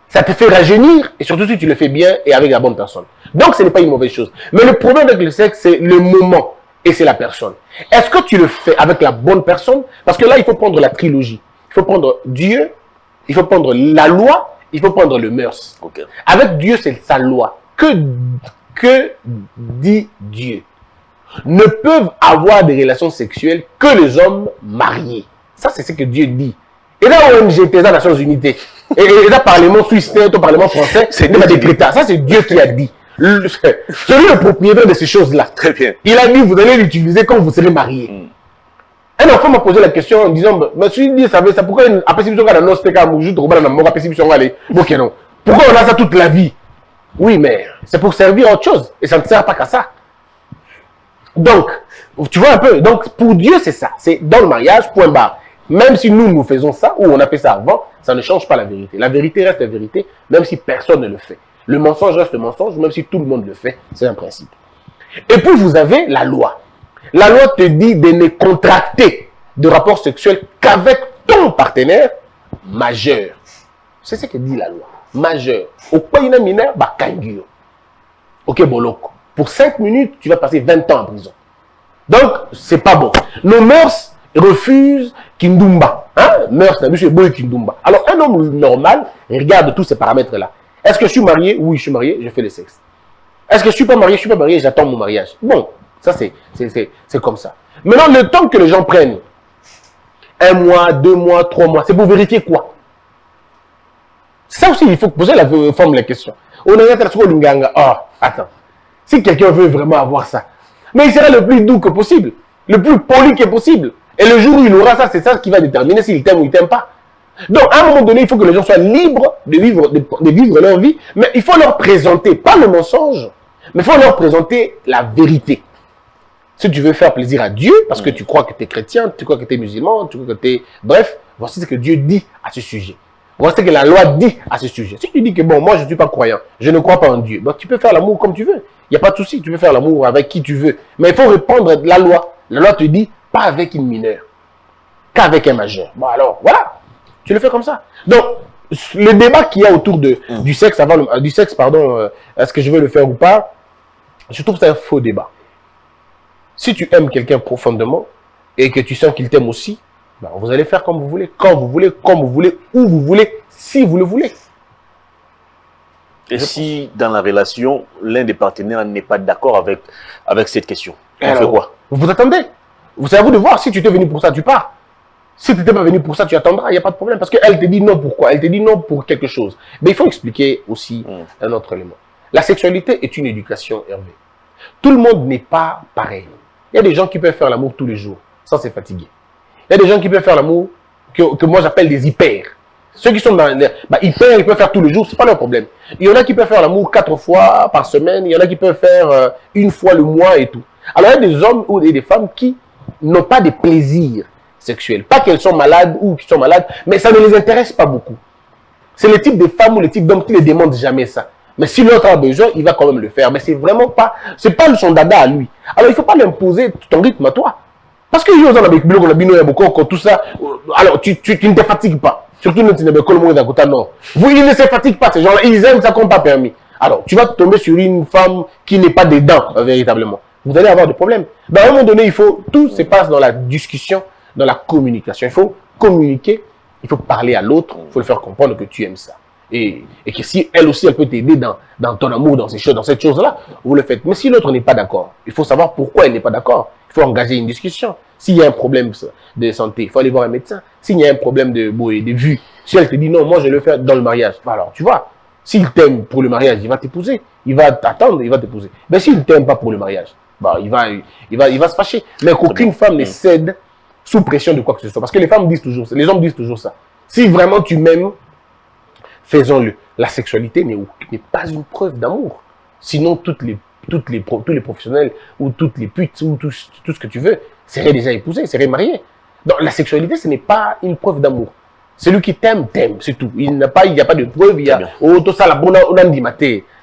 Ça te fait rajeunir. Et surtout si tu le fais bien et avec la bonne personne. Donc ce n'est pas une mauvaise chose. Mais le problème avec le sexe, c'est le moment. Et c'est la personne. Est-ce que tu le fais avec la bonne personne? Parce que là, il faut prendre la trilogie. Il faut prendre Dieu, il faut prendre la loi, il faut prendre le mœurs. Okay. Avec Dieu, c'est sa loi. Que dit Dieu? ne peuvent avoir des relations sexuelles que les hommes mariés. Ça, c'est ce que Dieu dit. Et là, ONG, les Nations Unies, et là, Parlement suisse, le Parlement français, c'est décrété. Ça, c'est Dieu qui a dit. Celui le propriétaire de ces choses-là. Très bien. Il a dit, vous allez l'utiliser quand vous serez marié. Un enfant m'a posé la question en disant, monsieur, il dit, ça pourquoi après si vous avez un os, pourquoi on a ça toute la vie? Oui, mais c'est pour servir à autre chose. Et ça ne sert pas qu'à ça. Donc, tu vois un peu. Donc, pour Dieu, c'est ça. C'est dans le mariage, point barre. Même si nous faisons ça, ou on a fait ça avant, ça ne change pas la vérité. La vérité reste la vérité, même si personne ne le fait. Le mensonge reste le mensonge, même si tout le monde le fait. C'est un principe. Et puis, vous avez la loi. La loi te dit de ne contracter de rapports sexuels qu'avec ton partenaire majeur. C'est ce que dit la loi. Majeur. Au pays mineur, bah, kangio. Ok, boloko. Pour 5 minutes, tu vas passer 20 ans en prison. Donc, c'est pas bon. Nos mœurs refusent Kindumba. Hein? Mœurs, c'est monsieur Boy Kindumba. Alors, un homme normal regarde tous ces paramètres-là. Est-ce que je suis marié? Oui, je suis marié, je fais le sexe. Est-ce que je suis pas marié? Je suis pas marié, j'attends mon mariage. Bon, ça, c'est comme ça. Maintenant, le temps que les gens prennent, 1 mois, 2 mois, 3 mois, c'est pour vérifier quoi? Ça aussi, il faut poser la forme de la question. On a attends. Si quelqu'un veut vraiment avoir ça, mais il sera le plus doux que possible, le plus poli que possible. Et le jour où il aura ça, c'est ça qui va déterminer s'il t'aime ou il t'aime pas. Donc, à un moment donné, il faut que les gens soient libres de vivre leur vie, mais il faut leur présenter, pas le mensonge, mais il faut leur présenter la vérité. Si tu veux faire plaisir à Dieu, parce que tu crois que tu es chrétien, tu crois que tu es musulman, tu crois que tu es... Bref, voici ce que Dieu dit à ce sujet. Voici ce que la loi dit à ce sujet. Si tu dis que bon, moi je ne suis pas croyant, je ne crois pas en Dieu, bon, tu peux faire l'amour comme tu veux. Il n'y a pas de souci, tu peux faire l'amour avec qui tu veux. Mais il faut répondre à la loi. La loi te dit, pas avec une mineure, qu'avec un majeur. Bon alors, voilà. Tu le fais comme ça. Donc, le débat qu'il y a autour du sexe, est-ce que je veux le faire ou pas, je trouve que c'est un faux débat. Si tu aimes quelqu'un profondément et que tu sens qu'il t'aime aussi, ben, vous allez faire comme vous voulez, quand vous voulez, comme vous voulez, où vous voulez, si vous le voulez. Et si dans la relation, l'un des partenaires n'est pas d'accord avec cette question, on fait quoi? Vous attendez. C'est à vous de voir. Si tu t'es venu pour ça, tu pars. Si tu n'étais pas venu pour ça, tu attendras, il n'y a pas de problème. Parce qu'elle te dit non pourquoi? Elle te dit non pour quelque chose. Mais il faut expliquer aussi un autre élément. La sexualité est une éducation, Hervé. Tout le monde n'est pas pareil. Il y a des gens qui peuvent faire l'amour tous les jours, sans se fatiguer. Il y a des gens qui peuvent faire l'amour que moi j'appelle des hyper. Ceux qui sont dans hyper, ils peuvent faire tous les jours, ce n'est pas leur problème. Il y en a qui peuvent faire l'amour 4 fois par semaine, il y en a qui peuvent faire 1 fois le mois et tout. Alors il y a des hommes ou des femmes qui n'ont pas de plaisir sexuel. Pas qu'elles sont malades ou qu'ils sont malades, mais ça ne les intéresse pas beaucoup. C'est le type de femme ou le type d'homme qui ne demande jamais ça. Mais si l'autre a besoin, il va quand même le faire. Mais c'est vraiment pas, c'est pas son dada à lui. Alors il ne faut pas l'imposer ton rythme à toi. Parce que tout ça, alors tu ne te fatigues pas. Surtout non. Ils ne se fatiguent pas, ces gens-là. Ils aiment ça comme pas permis. Alors tu vas tomber sur une femme qui n'est pas dedans, véritablement. Vous allez avoir des problèmes. Ben, à un moment donné, tout se passe dans la discussion, dans la communication. Il faut communiquer, il faut parler à l'autre, il faut le faire comprendre que tu aimes ça. Et que si elle aussi, elle peut t'aider dans ton amour, dans cette chose-là, vous le faites. Mais si l'autre n'est pas d'accord, il faut savoir pourquoi elle n'est pas d'accord. Il faut engager une discussion. S'il y a un problème de santé, il faut aller voir un médecin. S'il y a un problème de vue, si elle te dit non, moi je vais le faire dans le mariage, alors tu vois, s'il t'aime pour le mariage, il va t'épouser. Il va t'attendre, il va t'épouser. Mais s'il ne t'aime pas pour le mariage, bah, il va se fâcher. Mais qu'aucune femme ne cède sous pression de quoi que ce soit. Parce que les femmes disent toujours ça, les hommes disent toujours ça. Si vraiment tu m'aimes, faisons-le. La sexualité n'est pas une preuve d'amour. Sinon, tous les professionnels ou toutes les putes ou tout ce que tu veux seraient déjà épousés, seraient mariés. Donc, la sexualité, ce n'est pas une preuve d'amour. Celui qui t'aime, t'aime, c'est tout. Il n'y a pas de preuve. Il y a tout ça,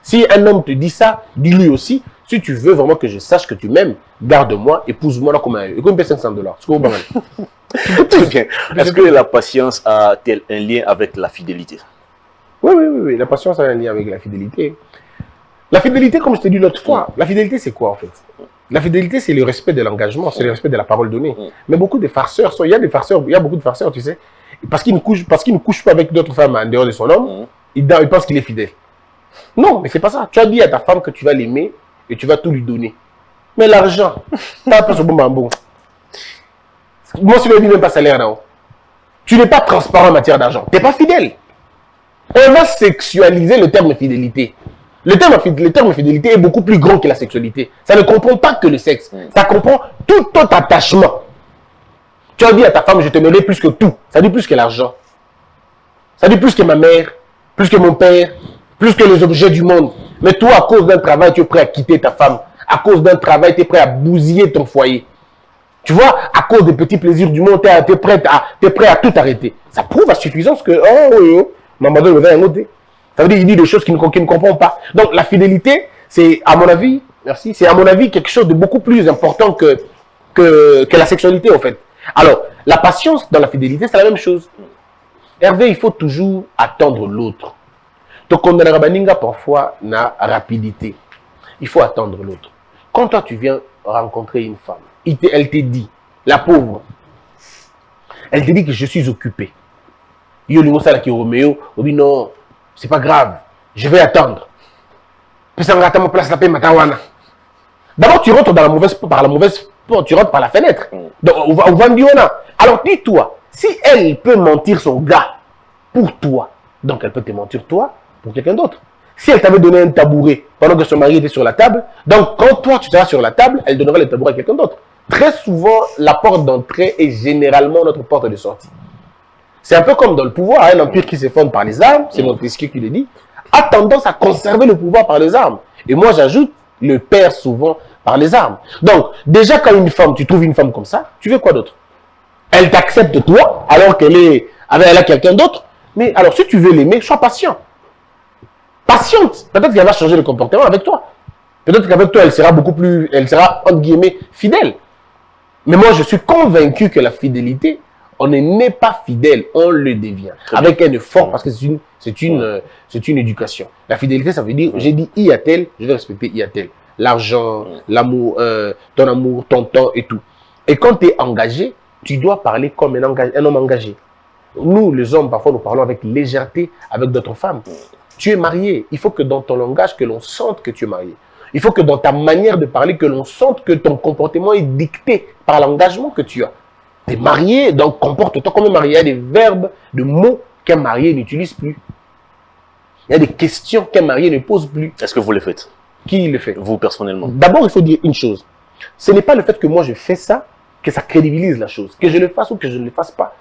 si un homme te dit ça, dis-lui aussi. Si tu veux vraiment que je sache que tu m'aimes, garde-moi, épouse-moi là comme un $500. Très bien. Est-ce que la patience a-t-elle un lien avec la fidélité? Oui. La patience a un lien avec la fidélité. La fidélité, comme je t'ai dit l'autre fois, la fidélité, c'est quoi en fait? La fidélité, c'est le respect de l'engagement, c'est le respect de la parole donnée. Mais beaucoup de farceurs, il y a beaucoup de farceurs, tu sais, parce qu'il ne couche pas avec d'autres femmes en dehors de son homme, il pense qu'il est fidèle. Non, mais c'est pas ça. Tu as dit à ta femme que tu vas l'aimer et tu vas tout lui donner. Mais l'argent, t'as pas ce bon bambou. Moi, si je ne même pas salaire, non. Tu n'es pas transparent en matière d'argent. Tu n'es pas fidèle. On va sexualiser le terme fidélité. Le terme fidélité est beaucoup plus grand que la sexualité. Ça ne comprend pas que le sexe. Ça comprend tout autre attachement. Tu as dit à ta femme, je t'aimerai plus que tout. Ça dit plus que l'argent. Ça dit plus que ma mère, plus que mon père, plus que les objets du monde. Mais toi, à cause d'un travail, tu es prêt à quitter ta femme. À cause d'un travail, tu es prêt à bousiller ton foyer. Tu vois, à cause des petits plaisirs du monde, tu es prêt à tout arrêter. Ça prouve à suffisance que, maman me va noter. Ça veut dire qu'il dit des choses qu'il ne comprend pas. Donc, la fidélité, c'est, à mon avis, merci, c'est à mon avis quelque chose de beaucoup plus important que la sexualité, en fait. Alors, la patience dans la fidélité, c'est la même chose. Hervé, il faut toujours attendre l'autre. Donc, on a rabaninga parfois na rapidité. Il faut attendre l'autre. Quand toi, tu viens rencontrer une femme, elle te dit, la pauvre, elle te dit que je suis occupé. Yo, le mot qui Roméo, dit non, c'est pas grave, je vais attendre. Puis ça me place la paix, matawana. D'abord, tu rentres par la mauvaise porte, tu rentres par la fenêtre. Donc, on va dire, alors dis-toi, si elle peut mentir son gars pour toi, donc elle peut te mentir toi pour quelqu'un d'autre. Si elle t'avait donné un tabouret pendant que son mari était sur la table, donc quand toi tu seras sur la table, elle donnera le tabouret à quelqu'un d'autre. Très souvent, la porte d'entrée est généralement notre porte de sortie. C'est un peu comme dans le pouvoir, un empire qui s'effondre par les armes, c'est Montesquieu qui le dit, a tendance à conserver le pouvoir par les armes. Et moi j'ajoute, le perd souvent par les armes. Donc, déjà quand tu trouves une femme comme ça, tu veux quoi d'autre? Elle t'accepte toi, alors qu'elle a quelqu'un d'autre. Mais alors, si tu veux l'aimer, sois patient. Patiente. Peut-être qu'elle va changer de comportement avec toi. Peut-être qu'avec toi, elle sera entre guillemets, fidèle. Mais moi, je suis convaincu que la fidélité, on n'est pas fidèle, on le devient. Avec un effort, parce que c'est une éducation. La fidélité, ça veut dire, j'ai dit I à tel, je vais respecter I à tel. L'argent, l'amour, ton temps et tout. Et quand tu es engagé, tu dois parler comme un homme engagé. Nous, les hommes, parfois, nous parlons avec légèreté avec d'autres femmes. Tu es marié. Il faut que dans ton langage, que l'on sente que tu es marié. Il faut que dans ta manière de parler, que l'on sente que ton comportement est dicté par l'engagement que tu as. Tu es marié, donc comporte-toi comme un marié. Il y a des verbes, des mots qu'un marié n'utilise plus. Il y a des questions qu'un marié ne pose plus. Est-ce que vous le faites? Qui le fait? Vous, personnellement. D'abord, il faut dire une chose. Ce n'est pas le fait que moi je fais ça que ça crédibilise la chose. Que je le fasse ou que je ne le fasse pas.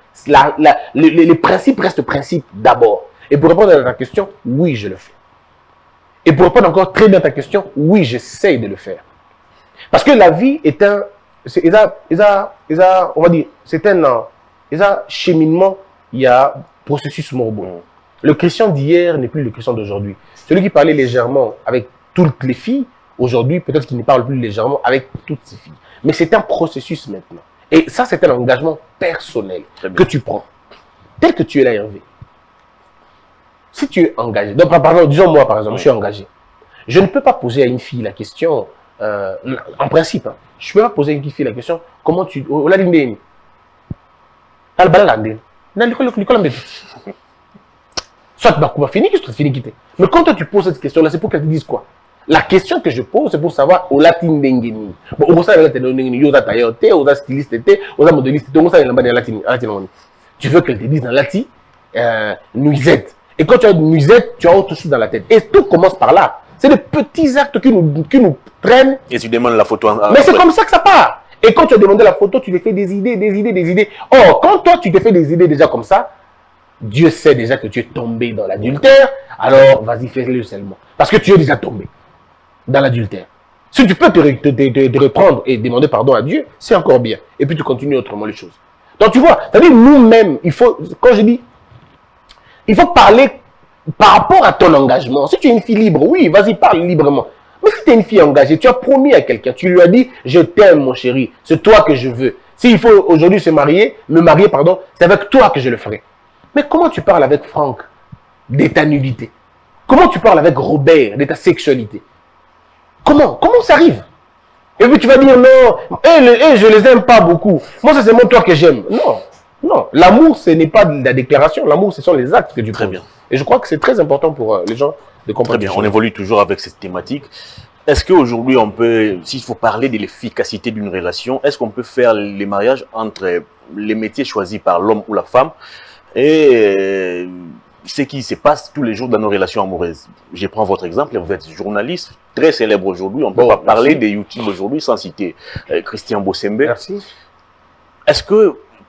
Les principes restent principes d'abord. Et pour répondre à ta question, oui, je le fais. Et pour répondre encore très bien à ta question, oui, j'essaye de le faire. Parce que la vie est un cheminement, il y a processus morbo. Le chrétien d'hier n'est plus le chrétien d'aujourd'hui. Celui qui parlait légèrement avec toutes les filles, aujourd'hui, peut-être qu'il ne parle plus légèrement avec toutes ces filles. Mais c'est un processus maintenant. Et ça, c'est un engagement personnel que tu prends. Tel que tu es là, Hervé. Si tu es engagé, donc pardon, disons moi par exemple, je suis engagé. Je ne peux pas poser à une fille la question, en principe, hein, je ne peux pas poser à une fille la question, comment tu... Soit tu vas finir, soit tu finis quitter. Mais quand toi tu poses cette question-là, c'est pour qu'elle te dise quoi? La question que je pose, c'est pour savoir au latin d'engeni. Bon, au ça, au styliste, au modéliste, tu veux qu'elle te dise dans latin nuisette. Et quand tu as une nuisette, tu as autre chose dans la tête. Et tout commence par là. C'est des petits actes qui nous prennent. Et tu demandes la photo. Mais c'est comme ça que ça part. Et quand tu as demandé la photo, tu te fais des idées. Or, quand toi, tu te fais des idées déjà comme ça, Dieu sait déjà que tu es tombé dans l'adultère, alors vas-y, fais-le seulement. Parce que tu es déjà tombé dans l'adultère. Si tu peux te reprendre et demander pardon à Dieu, c'est encore bien. Et puis tu continues autrement les choses. Donc tu vois, c'est-à-dire nous-mêmes, il faut, quand je dis, il faut parler par rapport à ton engagement. Si tu es une fille libre, oui, vas-y, parle librement. Mais si tu es une fille engagée, tu as promis à quelqu'un, tu lui as dit, je t'aime mon chéri, c'est toi que je veux. S'il faut aujourd'hui me marier, c'est avec toi que je le ferai. Mais comment tu parles avec Franck de ta nudité? Comment tu parles avec Robert de ta sexualité? Comment ça arrive? Et puis tu vas dire non, je les aime pas beaucoup. Moi, c'est seulement toi que j'aime. Non. L'amour, ce n'est pas de la déclaration. L'amour, ce sont les actes que tu poses. Très bien. Et je crois que c'est très important pour les gens de comprendre. Très bien, on évolue toujours avec cette thématique. Est-ce qu'aujourd'hui, on peut, s'il faut parler de l'efficacité d'une relation, est-ce qu'on peut faire les mariages entre les métiers choisis par l'homme ou la femme et ce qui se passe tous les jours dans nos relations amoureuses? Je prends votre exemple, vous êtes journaliste très célèbre aujourd'hui, on ne peut pas parler de YouTube aujourd'hui sans citer Christian Bossembe. Merci.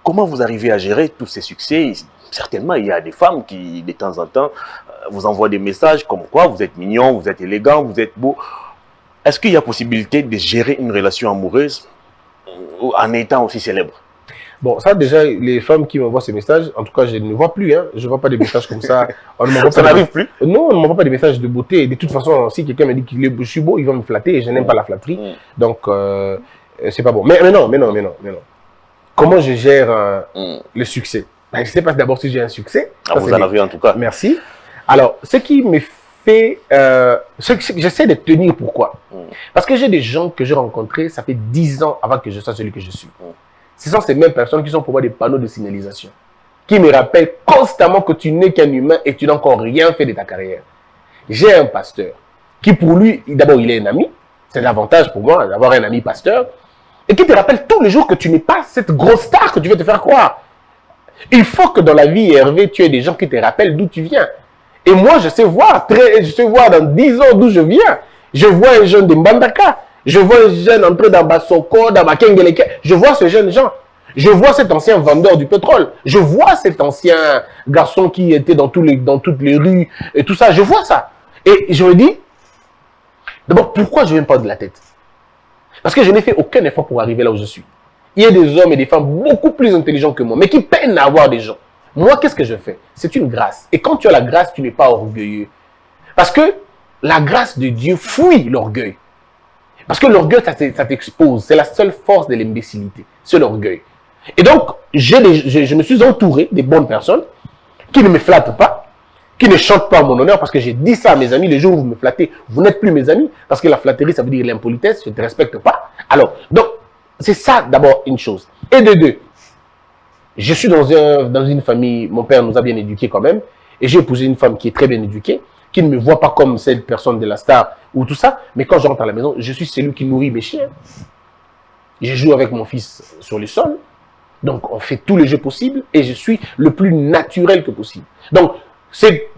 Comment vous arrivez à gérer tous ces succès? Certainement, il y a des femmes qui, de temps en temps, vous envoient des messages comme quoi vous êtes mignon, vous êtes élégant, vous êtes beau. Est-ce qu'il y a possibilité de gérer une relation amoureuse en étant aussi célèbre? Bon, ça déjà, les femmes qui m'envoient ces messages, en tout cas, je ne vois plus. Hein, je ne vois pas des messages comme ça. Ça n'arrive plus? Non, on ne m'envoie pas des messages de beauté. De toute façon, si quelqu'un me dit que je suis beau, il va me flatter et je n'aime pas la flatterie. Donc, c'est pas bon. Mais non. Comment je gère le succès? Ben, je ne sais pas d'abord si j'ai un succès. Vous en avez en tout cas. Merci. Alors, ce qui me fait... j'essaie de tenir pourquoi? Parce que j'ai des gens que j'ai rencontrés, ça fait 10 ans avant que je sois celui que je suis. Ce sont ces mêmes personnes qui sont pour moi des panneaux de signalisation, qui me rappellent constamment que tu n'es qu'un humain et tu n'as encore rien fait de ta carrière. J'ai un pasteur qui pour lui, d'abord il est un ami, c'est l'avantage pour moi d'avoir un ami pasteur, et qui te rappelle tous les jours que tu n'es pas cette grosse star que tu veux te faire croire. Il faut que dans la vie, Hervé, tu aies des gens qui te rappellent d'où tu viens. Et moi, je sais voir dans 10 ans d'où je viens. Je vois un jeune de Mbandaka. Je vois un jeune entrer dans Basoko, dans Makengeleke. Je vois ce jeune gens. Je vois cet ancien vendeur du pétrole. Je vois cet ancien garçon qui était dans toutes les rues et tout ça. Je vois ça. Et je me dis, d'abord, pourquoi je ne viens pas de la tête? Parce que je n'ai fait aucun effort pour arriver là où je suis. Il y a des hommes et des femmes beaucoup plus intelligents que moi, mais qui peinent à avoir des gens. Moi, qu'est-ce que je fais? C'est une grâce. Et quand tu as la grâce, tu n'es pas orgueilleux. Parce que la grâce de Dieu fuit l'orgueil. Parce que l'orgueil, ça t'expose. C'est la seule force de l'imbécilité. C'est l'orgueil. Et donc, je me suis entouré des bonnes personnes qui ne me flattent pas, qui ne chantent pas à mon honneur, parce que j'ai dit ça à mes amis, les jours où vous me flattez, vous n'êtes plus mes amis, parce que la flatterie, ça veut dire l'impolitesse, je ne te respecte pas. Alors, donc, c'est ça d'abord une chose. Et de deux, je suis dans une famille, mon père nous a bien éduqués quand même, et j'ai épousé une femme qui est très bien éduquée, qui ne me voit pas comme cette personne de la star ou tout ça, mais quand je rentre à la maison, je suis celui qui nourrit mes chiens. Je joue avec mon fils sur le sol, donc on fait tous les jeux possibles, et je suis le plus naturel que possible. Donc, c'est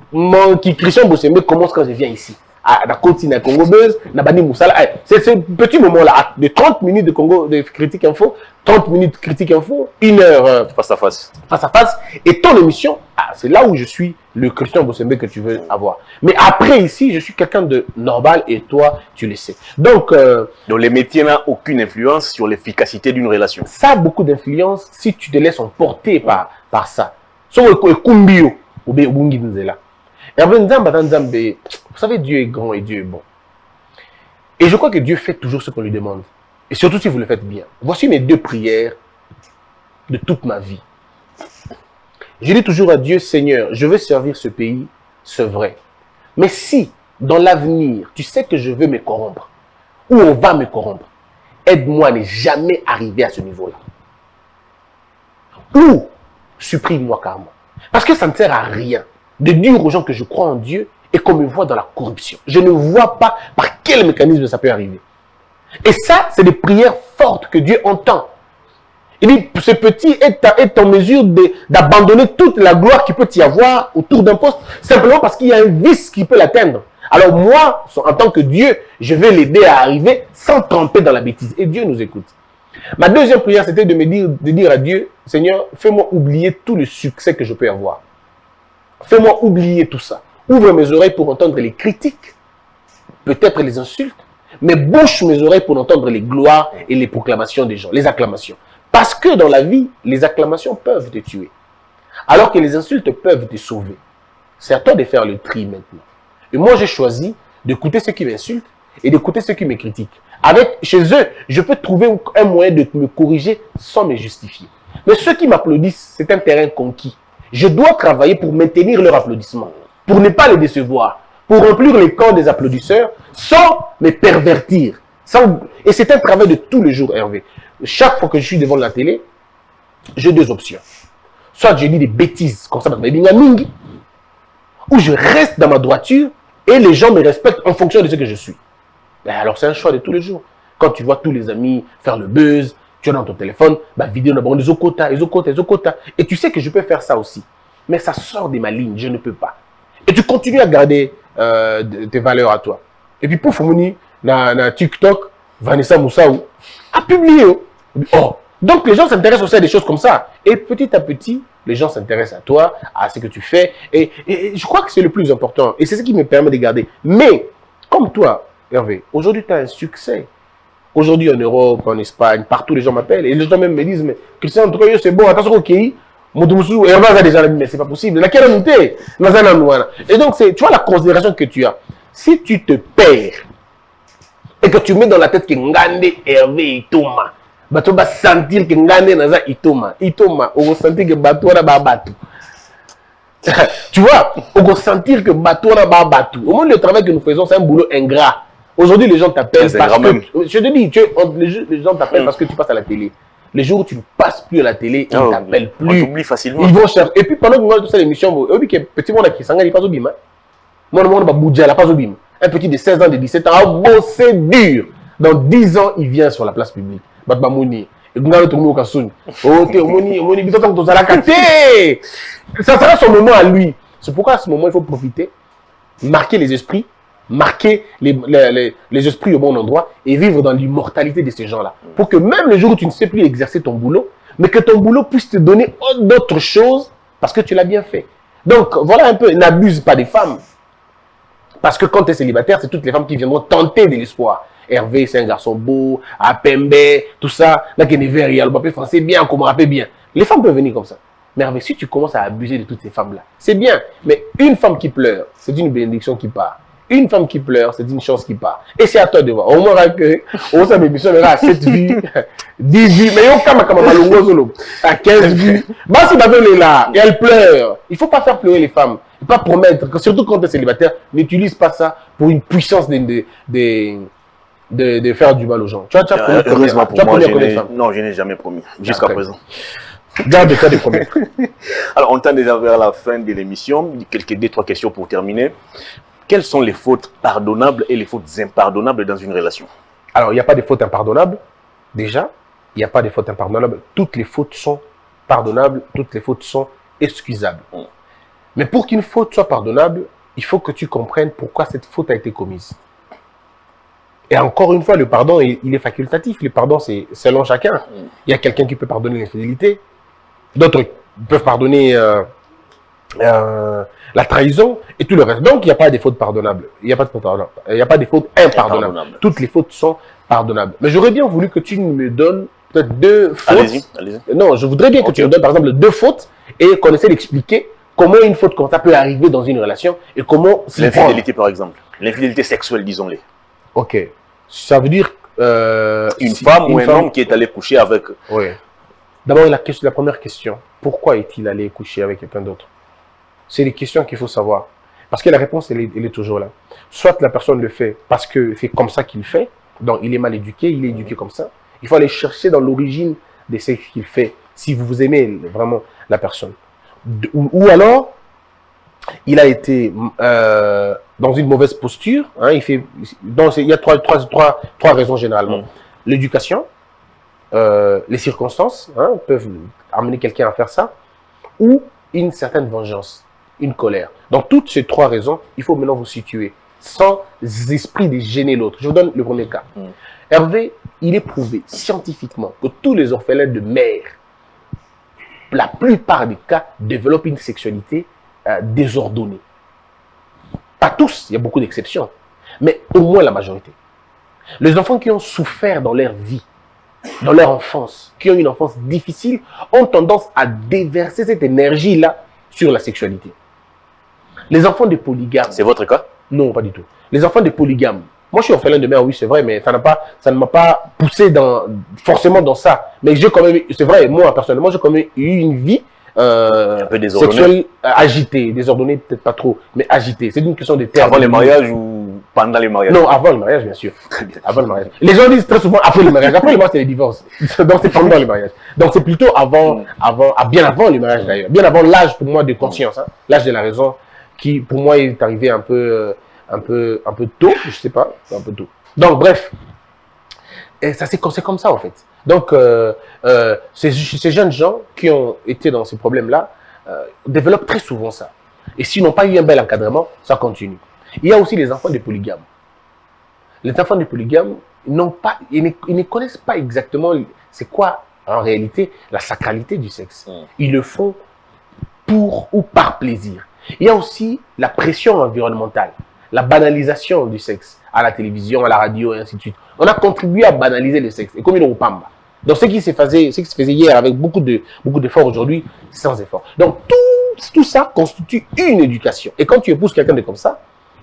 Christian Bossembe commence quand je viens ici. À la continent Congo Buzz, Nabani Moussala. C'est ce petit moment-là, de 30 minutes de Congo, de Critique Info, 30 minutes Critique Info, 1 heure face à face. Face à face. Et ton émission, c'est là où je suis le Christian Bossembe que tu veux avoir. Mais après ici, je suis quelqu'un de normal et toi, tu le sais. Donc les métiers n'ont aucune influence sur l'efficacité d'une relation. Ça a beaucoup d'influence si tu te laisses emporter par ça. Kumbio, ou Bungi Nzela. Vous savez, Dieu est grand et Dieu est bon. Et je crois que Dieu fait toujours ce qu'on lui demande. Et surtout si vous le faites bien. Voici mes 2 prières de toute ma vie. Je dis toujours à Dieu, Seigneur, je veux servir ce pays, c'est vrai. Mais si, dans l'avenir, tu sais que je veux me corrompre, ou on va me corrompre, aide-moi à ne jamais arriver à ce niveau-là. Ou supprime-moi carrément. Parce que ça ne sert à rien de dire aux gens que je crois en Dieu et qu'on me voit dans la corruption. Je ne vois pas par quel mécanisme ça peut arriver. Et ça, c'est des prières fortes que Dieu entend. Il dit, ce petit est en mesure d'abandonner toute la gloire qui peut y avoir autour d'un poste, simplement parce qu'il y a un vice qui peut l'atteindre. Alors moi, en tant que Dieu, je vais l'aider à arriver sans tremper dans la bêtise. Et Dieu nous écoute. Ma deuxième prière, c'était de dire à Dieu, Seigneur, fais-moi oublier tout le succès que je peux avoir. Fais-moi oublier tout ça. Ouvre mes oreilles pour entendre les critiques, peut-être les insultes, mais bouche mes oreilles pour entendre les gloires et les proclamations des gens, les acclamations. Parce que dans la vie, les acclamations peuvent te tuer, alors que les insultes peuvent te sauver. C'est à toi de faire le tri maintenant. Et moi, j'ai choisi d'écouter ceux qui m'insultent et d'écouter ceux qui me critiquent. Chez eux, je peux trouver un moyen de me corriger sans me justifier. Mais ceux qui m'applaudissent, c'est un terrain conquis. Je dois travailler pour maintenir leur applaudissement, pour ne pas les décevoir, pour remplir les camps des applaudisseurs sans me pervertir. Et c'est un travail de tous les jours, Hervé. Chaque fois que je suis devant la télé, j'ai 2 options. Soit je dis des bêtises, comme ça, ou je reste dans ma droiture et les gens me respectent en fonction de ce que je suis. Ben alors, c'est un choix de tous les jours. Quand tu vois tous les amis faire le buzz, tu es dans ton téléphone, bah, vidéo d'abord, les quotas. Et tu sais que je peux faire ça aussi. Mais ça sort de ma ligne, je ne peux pas. Et tu continues à garder tes valeurs à toi. Et puis, pour Fumuni, dans TikTok, Vanessa Moussaou a publié. Oh. Donc, les gens s'intéressent aussi à des choses comme ça. Et petit à petit, les gens s'intéressent à toi, à ce que tu fais. Et je crois que c'est le plus important. Et c'est ce qui me permet de garder. Mais, comme toi, Hervé, aujourd'hui, tu as un succès. Aujourd'hui, en Europe, en Espagne, partout, les gens m'appellent. Et les gens même me disent, mais Christian Troyo, c'est bon, attention, ok. Moudoussou, et on va déjà, mais c'est pas possible. Laquelle on était? Et donc, tu vois la considération que tu as. Si tu te perds et que tu mets dans la tête que Ngande, Hervé, Itoma, bah, tu vas sentir que Ngande, Naza, Itoma, on va sentir que Batouara, Babatou. Tu vois, on va sentir que Batouara, Babatou. Au moins, le travail que nous faisons, c'est un boulot ingrat. Aujourd'hui, les gens t'appellent parce que... Je te dis, les gens t'appellent parce que tu passes à la télé. Les jours où tu ne passes plus à la télé, ils ne t'appellent plus. On t'oublie facilement. Ils vont chercher. Et puis, pendant que nous avons toute cette émission, petit monde qui s'engage, il passe au bim. Moi, le monde va bouger, il passe au bim. Un petit de 16 ans, de 17 ans, a bossé dur. Dans 10 ans, il vient sur la place publique. Batbamouni. Et vous allez tourner au Kassoun. Oh, t'es au Moni, ça sera son moment à lui. C'est pourquoi à ce moment, il faut profiter, marquer les esprits, marquer les esprits au bon endroit et vivre dans l'immortalité de ces gens-là. Pour que même le jour où tu ne sais plus exercer ton boulot, mais que ton boulot puisse te donner d'autres choses parce que tu l'as bien fait. Donc, voilà un peu, n'abuse pas des femmes. Parce que quand tu es célibataire, c'est toutes les femmes qui viendront tenter de l'espoir. Hervé, c'est un garçon beau, Apembe, tout ça. Là, qui est verrier, le papier français, bien, comment rappeler bien. Les femmes peuvent venir comme ça. Mais Hervé, si tu commences à abuser de toutes ces femmes-là, c'est bien. Mais une femme qui pleure, c'est une bénédiction qui part. Une femme qui pleure, c'est une chance qui part. Et c'est à toi de voir. Au moins, on s'est mis sur 7 vues, 10 vues. Mais on à 15 vues. Bah, si Babel est là et elle pleure, il ne faut pas faire pleurer les femmes. Il ne faut pas promettre, surtout quand tu es célibataire, n'utilise pas ça pour une puissance de faire du mal aux gens. Tu as promis, heureusement pour moi, non, je n'ai jamais promis, jusqu'à présent. Garde le cas de promettre. Alors, on tend déjà vers la fin de l'émission. Deux, trois questions pour terminer. Quelles sont les fautes pardonnables et les fautes impardonnables dans une relation? Alors, il n'y a pas de fautes impardonnables. Déjà, il n'y a pas de fautes impardonnables. Toutes les fautes sont pardonnables. Toutes les fautes sont excusables. Mais pour qu'une faute soit pardonnable, il faut que tu comprennes pourquoi cette faute a été commise. Et encore une fois, le pardon, il est facultatif. Le pardon, c'est selon chacun. Il y a quelqu'un qui peut pardonner l'infidélité. D'autres peuvent pardonner la trahison et tout le reste. Donc, il n'y a pas de fautes pardonnables. Il n'y a pas de fautes pardonnables. Il n'y a pas de fautes impardonnables. Toutes les fautes sont pardonnables. Mais j'aurais bien voulu que tu me donnes peut-être 2 fautes. Allez-y. Non, je voudrais bien que tu me donnes, par exemple, 2 fautes et qu'on essaie d'expliquer comment une faute comme ça peut arriver dans une relation et comment... L'infidélité, par exemple. L'infidélité sexuelle, disons-les. Ok. Ça veut dire... une femme ou un homme qui est allé coucher avec... Oui. D'abord, la première question. Pourquoi est-il allé coucher avec quelqu'un d'autre? C'est les questions qu'il faut savoir. Parce que la réponse, elle est toujours là. Soit la personne le fait parce que c'est comme ça qu'il fait. Donc, il est mal éduqué, il est éduqué comme ça. Il faut aller chercher dans l'origine de ce qu'il fait. Si vous aimez vraiment la personne. Ou alors, il a été dans une mauvaise posture. Hein, il y a trois raisons généralement. L'éducation, les circonstances peuvent amener quelqu'un à faire ça, ou une certaine vengeance, une colère. Dans toutes ces 3 raisons, il faut maintenant vous situer, sans esprit de gêner l'autre. Je vous donne le premier cas. Hervé, il est prouvé scientifiquement que tous les orphelins de mère, la plupart des cas, développent une sexualité désordonnée. Pas tous, il y a beaucoup d'exceptions, mais au moins la majorité. Les enfants qui ont souffert dans leur vie, dans leur enfance, qui ont une enfance difficile, ont tendance à déverser cette énergie-là sur la sexualité. Les enfants de polygames... C'est votre cas? Non, pas du tout. Les enfants de polygames... Moi, je suis orphelin de mère, oui, c'est vrai, mais ça ne m'a pas poussé forcément dans ça. Mais j'ai quand même... C'est vrai, moi, personnellement, j'ai quand même eu une vie un peu sexuelle agitée. Désordonnée, peut-être pas trop, mais agitée. C'est une question de terme. Avant les mariages ou pendant les mariages? Non, avant le mariage, bien sûr. Très bien. Avant le mariage. Les gens disent très souvent après le mariage. Après le mariage, c'est les divorces. Donc, c'est pendant le mariage. Donc, c'est plutôt bien avant le mariage d'ailleurs. Bien avant l'âge, pour moi, de conscience. Hein. L'âge de la raison, qui, pour moi, est arrivé un peu tôt. Je sais pas, un peu tôt. Donc, bref, et ça c'est comme ça en fait. Donc, ces jeunes gens qui ont été dans ces problèmes-là développent très souvent ça. Et s'ils n'ont pas eu un bel encadrement, ça continue. Il y a aussi les enfants de polygames. Les enfants de polygames, ils ne connaissent pas exactement c'est quoi en réalité la sacralité du sexe. Ils le font pour ou par plaisir. Il y a aussi la pression environnementale, la banalisation du sexe à la télévision, à la radio et ainsi de suite. On a contribué à banaliser le sexe. Et comme il est au Pamba. Donc ce qui se faisait hier avec beaucoup d'efforts aujourd'hui, sans effort. Donc tout ça constitue une éducation. Et quand tu épouses quelqu'un de comme ça,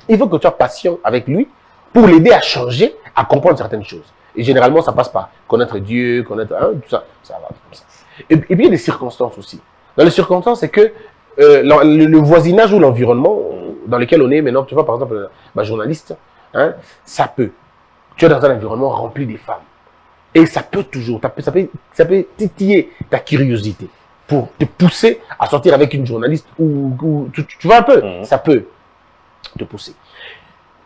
il faut que tu sois patient avec lui pour l'aider à changer, à comprendre certaines choses. Et généralement, ça passe par connaître Dieu, connaître tout ça, ça va comme ça. Et puis il y a des circonstances aussi. Dans les circonstances, c'est que le voisinage ou l'environnement dans lequel on est maintenant, tu vois par exemple ma journaliste, hein, ça peut. Tu es dans un environnement rempli de femmes. Et ça peut toujours, ça peut titiller ta curiosité pour te pousser à sortir avec une journaliste ou tu vois un peu, ça peut te pousser.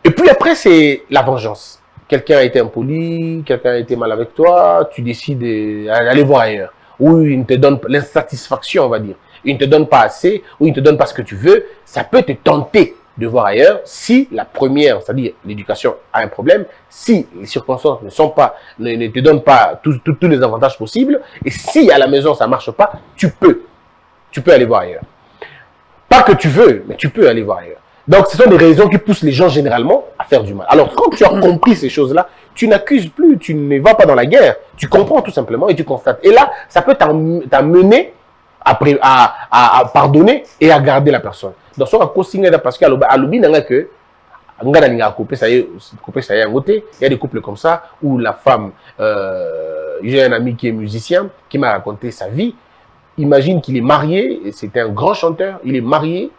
Et puis après, c'est la vengeance. Quelqu'un a été impoli, quelqu'un a été mal avec toi, tu décides d'aller voir ailleurs. Ou il ne te donne pas l'insatisfaction, on va dire. Il ne te donne pas assez, ou il ne te donne pas ce que tu veux. Ça peut te tenter de voir ailleurs si la première, c'est-à-dire l'éducation a un problème, si les circonstances ne te donnent pas tous les avantages possibles, et si à la maison ça ne marche pas, tu peux aller voir ailleurs. Pas que tu veux, mais tu peux aller voir ailleurs. Donc, ce sont des raisons qui poussent les gens généralement à faire du mal. Alors, quand tu as compris ces choses-là, tu n'accuses plus, tu ne vas pas dans la guerre. Tu comprends tout simplement et tu constates. Et là, ça peut t'amener à pardonner et à garder la personne. Donc, ça va consigner parce qu'à l'obi, il y a des couples comme ça où la femme, j'ai un ami qui est musicien qui m'a raconté sa vie. Imagine qu'il est marié, c'était un grand chanteur, il est marié.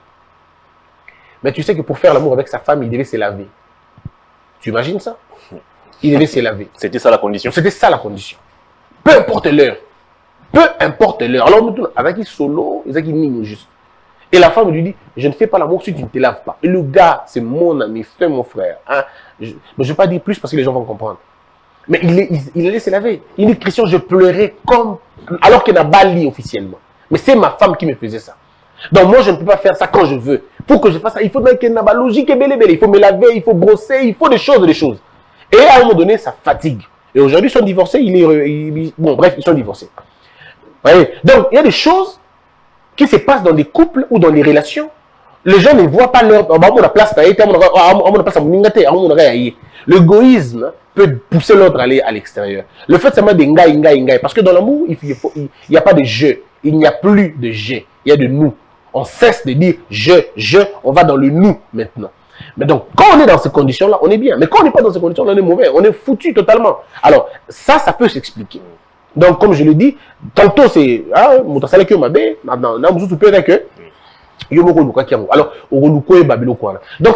Mais tu sais que pour faire l'amour avec sa femme, il devait se laver. Tu imagines ça? Il devait se laver. C'était ça la condition? C'était ça la condition. Peu importe l'heure. Peu importe l'heure. Alors, avec il solo, il dit juste. Et la femme lui dit, je ne fais pas l'amour si tu ne te laves pas. Et le gars, c'est mon ami, c'est mon frère. Hein? Mais je ne vais pas dire plus parce que les gens vont comprendre. Mais il allait se laver. Il dit, Christian, je pleurais comme... Alors qu'il n'a pas lit officiellement. Mais c'est ma femme qui me faisait ça. Donc moi, je ne peux pas faire ça quand je veux. Pour que je fasse ça, il faut qu'il y ait une logique et belle. Il faut me laver, il faut brosser, il faut des choses. Et à un moment donné, ça fatigue. Et aujourd'hui, ils sont divorcés. Bon, bref, ils sont divorcés. Voyez? Donc, il y a des choses qui se passent dans des couples ou dans des relations. Les gens ne voient pas leur... L'égoïsme peut pousser l'autre à aller à l'extérieur. Le fait seulement de parce que dans l'amour, il n'y a pas de je. Il n'y a plus de je. Il y a de nous. On cesse de dire je, on va dans le nous maintenant. Mais donc, quand on est dans ces conditions-là, on est bien. Mais quand on n'est pas dans ces conditions-là, on est mauvais. On est foutu totalement. Alors, ça peut s'expliquer. Donc, comme je le dis, tantôt c'est... Alors, donc,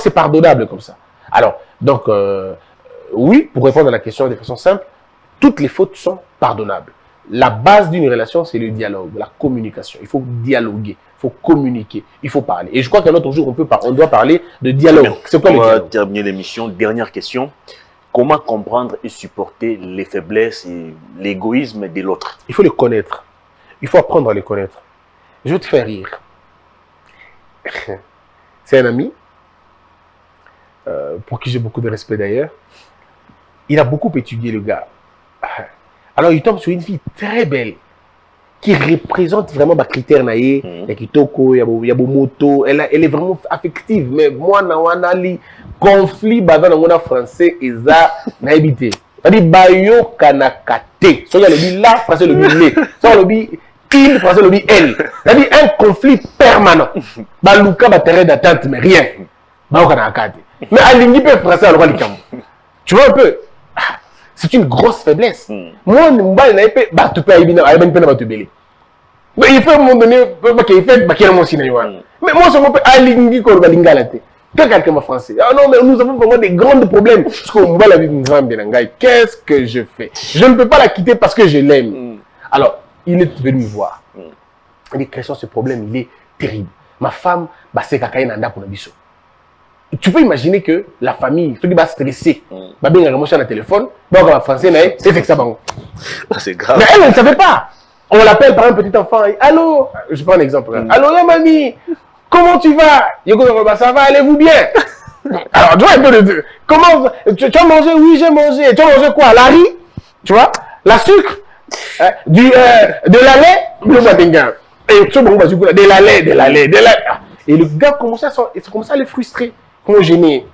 c'est pardonnable comme ça. Alors, donc, oui, pour répondre à la question de façon simple, toutes les fautes sont pardonnables. La base d'une relation, c'est le dialogue, la communication. Il faut dialoguer, il faut communiquer, il faut parler. Et je crois qu'un autre jour, on doit parler de dialogue. C'est quoi le dialogue? On va terminer l'émission. Dernière question. Comment comprendre et supporter les faiblesses et l'égoïsme de l'autre? Il faut les connaître. Il faut apprendre à les connaître. Je vais te faire rire. C'est un ami, pour qui j'ai beaucoup de respect d'ailleurs. Il a beaucoup étudié, le gars. Alors, il tombe sur une fille très belle qui représente vraiment les critères. Il y a Kitoko, il y a Moto. Elle est vraiment affective. Mais moi, je conflit dans français et ça, n'a habité. C'est-à-dire, Bayo Kanakate. So, il y a le dit là, français le dit lé. So, le dit il, français le dit elle. C'est-à-dire, un conflit permanent. Baluka, terrain d'attente, mais rien. Bayo Kanakate. Mais à l'ingé, français, alors, tu vois un peu? C'est une grosse faiblesse. Moi, je ne sais pas si tu peux aller à mais il faut à un moment donné, il fait mais moi, je ne peux pas aller quelqu'un m'a français. Ah non, mais nous avons vraiment des grands problèmes. Parce qu'on va la vie. Qu'est-ce que je fais? Je ne peux pas la quitter parce que je l'aime. Alors, il est venu me voir. Il dit, Christian, ce problème, il est terrible. Ma femme, c'est Kakaï Nanda pour la biso. tu peux imaginer que la famille, ceux qui va stresser, va bien remonter sur le téléphone, va avoir un français, c'est fait que ça va. C'est grave. Mais elle ne savait pas. On l'appelle par un petit enfant. Allô, je prends un exemple. Allô, ya mamie, comment tu vas? Ça va, allez-vous bien? Alors, tu vois un peu de. Comment. Tu as mangé? Oui, j'ai mangé. Tu as mangé quoi? La riz? Tu vois? La sucre? De la lait? De la lait. Et le gars commençait à le frustrer. Comment gêner?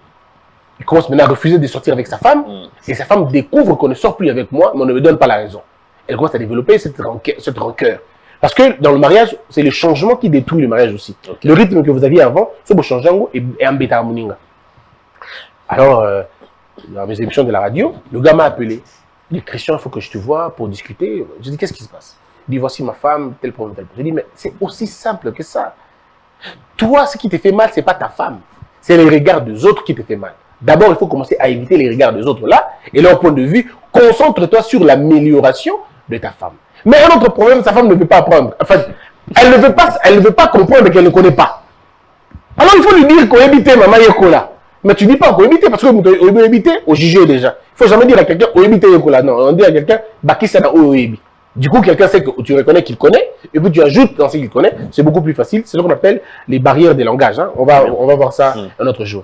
Il commence maintenant à refuser de sortir avec sa femme. Et sa femme découvre qu'on ne sort plus avec moi, mais on ne me donne pas la raison. Elle commence à développer cette rancœur. Parce que dans le mariage, c'est le changement qui détruit le mariage aussi. Okay. Le rythme que vous aviez avant, c'est pour changer et en bêta harmoninga. Alors, dans mes émissions de la radio, le gars m'a appelé. Il dit, Christian, il faut que je te voie pour discuter. Je dis, qu'est-ce qui se passe? Il dit, voici ma femme, tel problème, tel problème. Je dis, mais c'est aussi simple que ça. Toi, ce qui te fait mal, ce n'est pas ta femme. C'est les regards des autres qui te fait mal. D'abord, il faut commencer à éviter les regards des autres là. Et leur point de vue, concentre-toi sur l'amélioration de ta femme. Mais un autre problème, sa femme ne veut pas apprendre. Enfin, elle ne veut pas comprendre qu'elle ne connaît pas. Alors, il faut lui dire qu'on évite maman Yekola. Mais tu ne dis pas qu'on évite parce qu'on veut éviter au juger déjà. Il ne faut jamais dire à quelqu'un qu'on évite Yekola. Non, on dit à quelqu'un, qui ça n'a oébi. Du coup, quelqu'un sait que tu reconnais qu'il connaît, et puis tu ajoutes dans ce qu'il connaît. C'est beaucoup plus facile. C'est ce qu'on appelle les barrières des langages. Hein. On va voir ça un autre jour.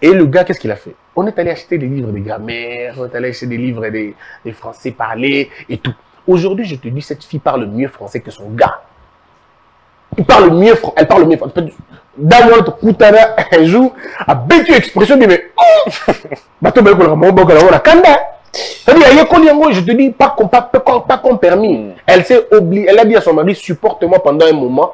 Et le gars, qu'est-ce qu'il a fait? On est allé acheter des livres de grammaire, on est allé acheter des livres des français parlés et tout. Aujourd'hui, je te dis, cette fille parle mieux français que son gars. Elle parle mieux français. Dans notre Koutana, un jour, a bêtu expression de mais oh! C'est-à-dire, je te dis, pas comme permis. Elle a dit à son mari, supporte-moi pendant un moment,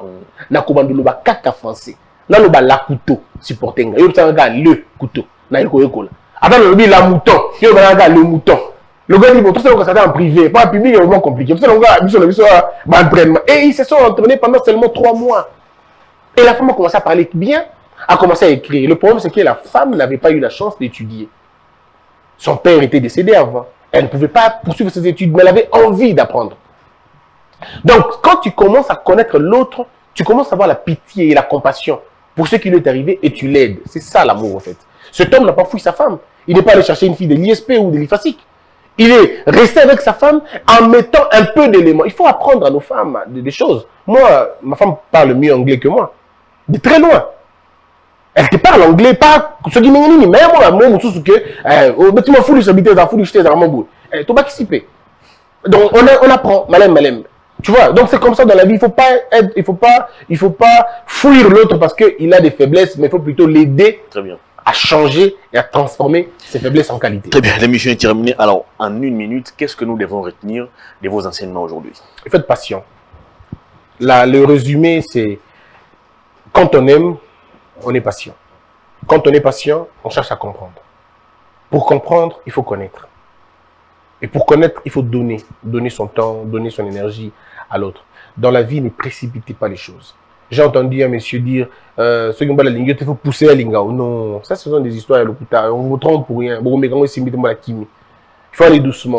na kobanduluba kaka français. Là, le couteau, supporter. Il y a le couteau. Attends, le mouton. Il y a le mouton. Le gars dit, bon, tout ça, on en privé. Pas en public, c'est vraiment compliqué. Et ils se sont entraînés pendant seulement 3 mois. Et la femme a commencé à parler bien, a commencé à écrire. Le problème, c'est que la femme n'avait pas eu la chance d'étudier. Son père était décédé avant. Elle ne pouvait pas poursuivre ses études, mais elle avait envie d'apprendre. Donc, quand tu commences à connaître l'autre, tu commences à avoir la pitié et la compassion pour ce qui lui est arrivé et tu l'aides. C'est ça l'amour en fait. Cet homme n'a pas fui sa femme. Il n'est pas allé chercher une fille de l'ISP ou de l'IFASIC. Il est resté avec sa femme en mettant un peu d'éléments. Il faut apprendre à nos femmes des choses. Moi, ma femme parle mieux anglais que moi. De très loin. Elle te parle anglais, pas ce qui m'est mais moi, tu m'as foutu sur bité, tu vas participer. Donc, on apprend, malem. Tu vois, donc c'est comme ça dans la vie. Il faut pas fuir l'autre parce qu'il a des faiblesses, mais il faut plutôt l'aider à changer et à transformer ses faiblesses en qualité. Très bien, l'émission est terminée. Alors, en 1 minute, qu'est-ce que nous devons retenir de vos enseignements aujourd'hui? Faites patient. Le résumé, c'est quand on aime, on est patient. Quand on est patient, on cherche à comprendre. Pour comprendre, il faut connaître. Et pour connaître, il faut donner son temps, donner son énergie à l'autre. Dans la vie, ne précipitez pas les choses. J'ai entendu un monsieur dire, ceux qui ont pas la ligne, il faut pousser la ligne. Non, ça ce sont des histoires, on vous trompe pour rien. Il faut aller doucement.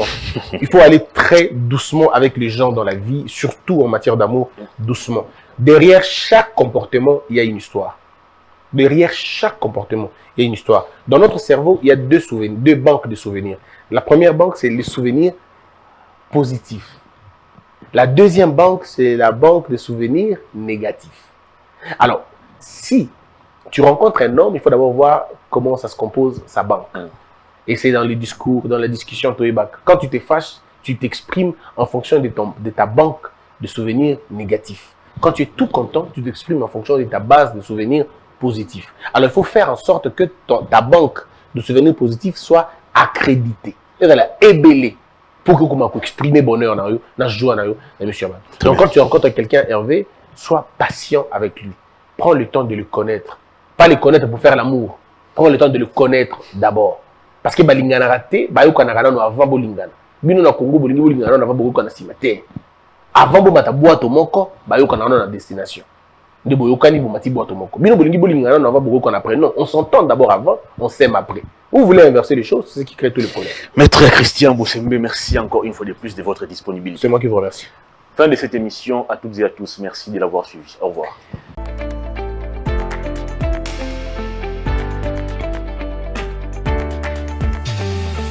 Il faut aller très doucement avec les gens dans la vie, surtout en matière d'amour, doucement. Derrière chaque comportement, il y a une histoire. Derrière chaque comportement, il y a une histoire. Dans notre cerveau, il y a deux banques de souvenirs. La première banque, c'est les souvenirs positifs. La deuxième banque, c'est la banque de souvenirs négatifs. Alors, si tu rencontres un homme, il faut d'abord voir comment ça se compose sa banque. Et c'est dans les discours, dans la discussion. Quand tu te fâches, tu t'exprimes en fonction de ta banque de souvenirs négatifs. Quand tu es tout content, tu t'exprimes en fonction de ta base de souvenirs positifs. Alors, il faut faire en sorte que ta banque de souvenirs positifs soit accréditée. Elle est ébellée pour que tu puisses exprimer bonheur dans la joie dans monsieur. Donc, quand tu rencontres quelqu'un, Hervé, sois patient avec lui. Prends le temps de le connaître. Pas le connaître pour faire l'amour. Prends le temps de le connaître d'abord. Parce que balingana raté, bayokanara no avant bolingana. Bino na Congo bolingana na beaucoup na simate. Avant bo mata boato moko, bayokanara na destination. De boyokani bo mati boato moko. Bino bolingana na beaucoup après. Non, on s'entend d'abord avant, on s'aime après. Vous voulez inverser les choses, c'est ce qui crée tout le problème. Maître Christian Bossembe, merci encore une fois de plus de votre disponibilité. C'est moi qui vous remercie. Fin de cette émission, à toutes et à tous, merci de l'avoir suivi. Au revoir.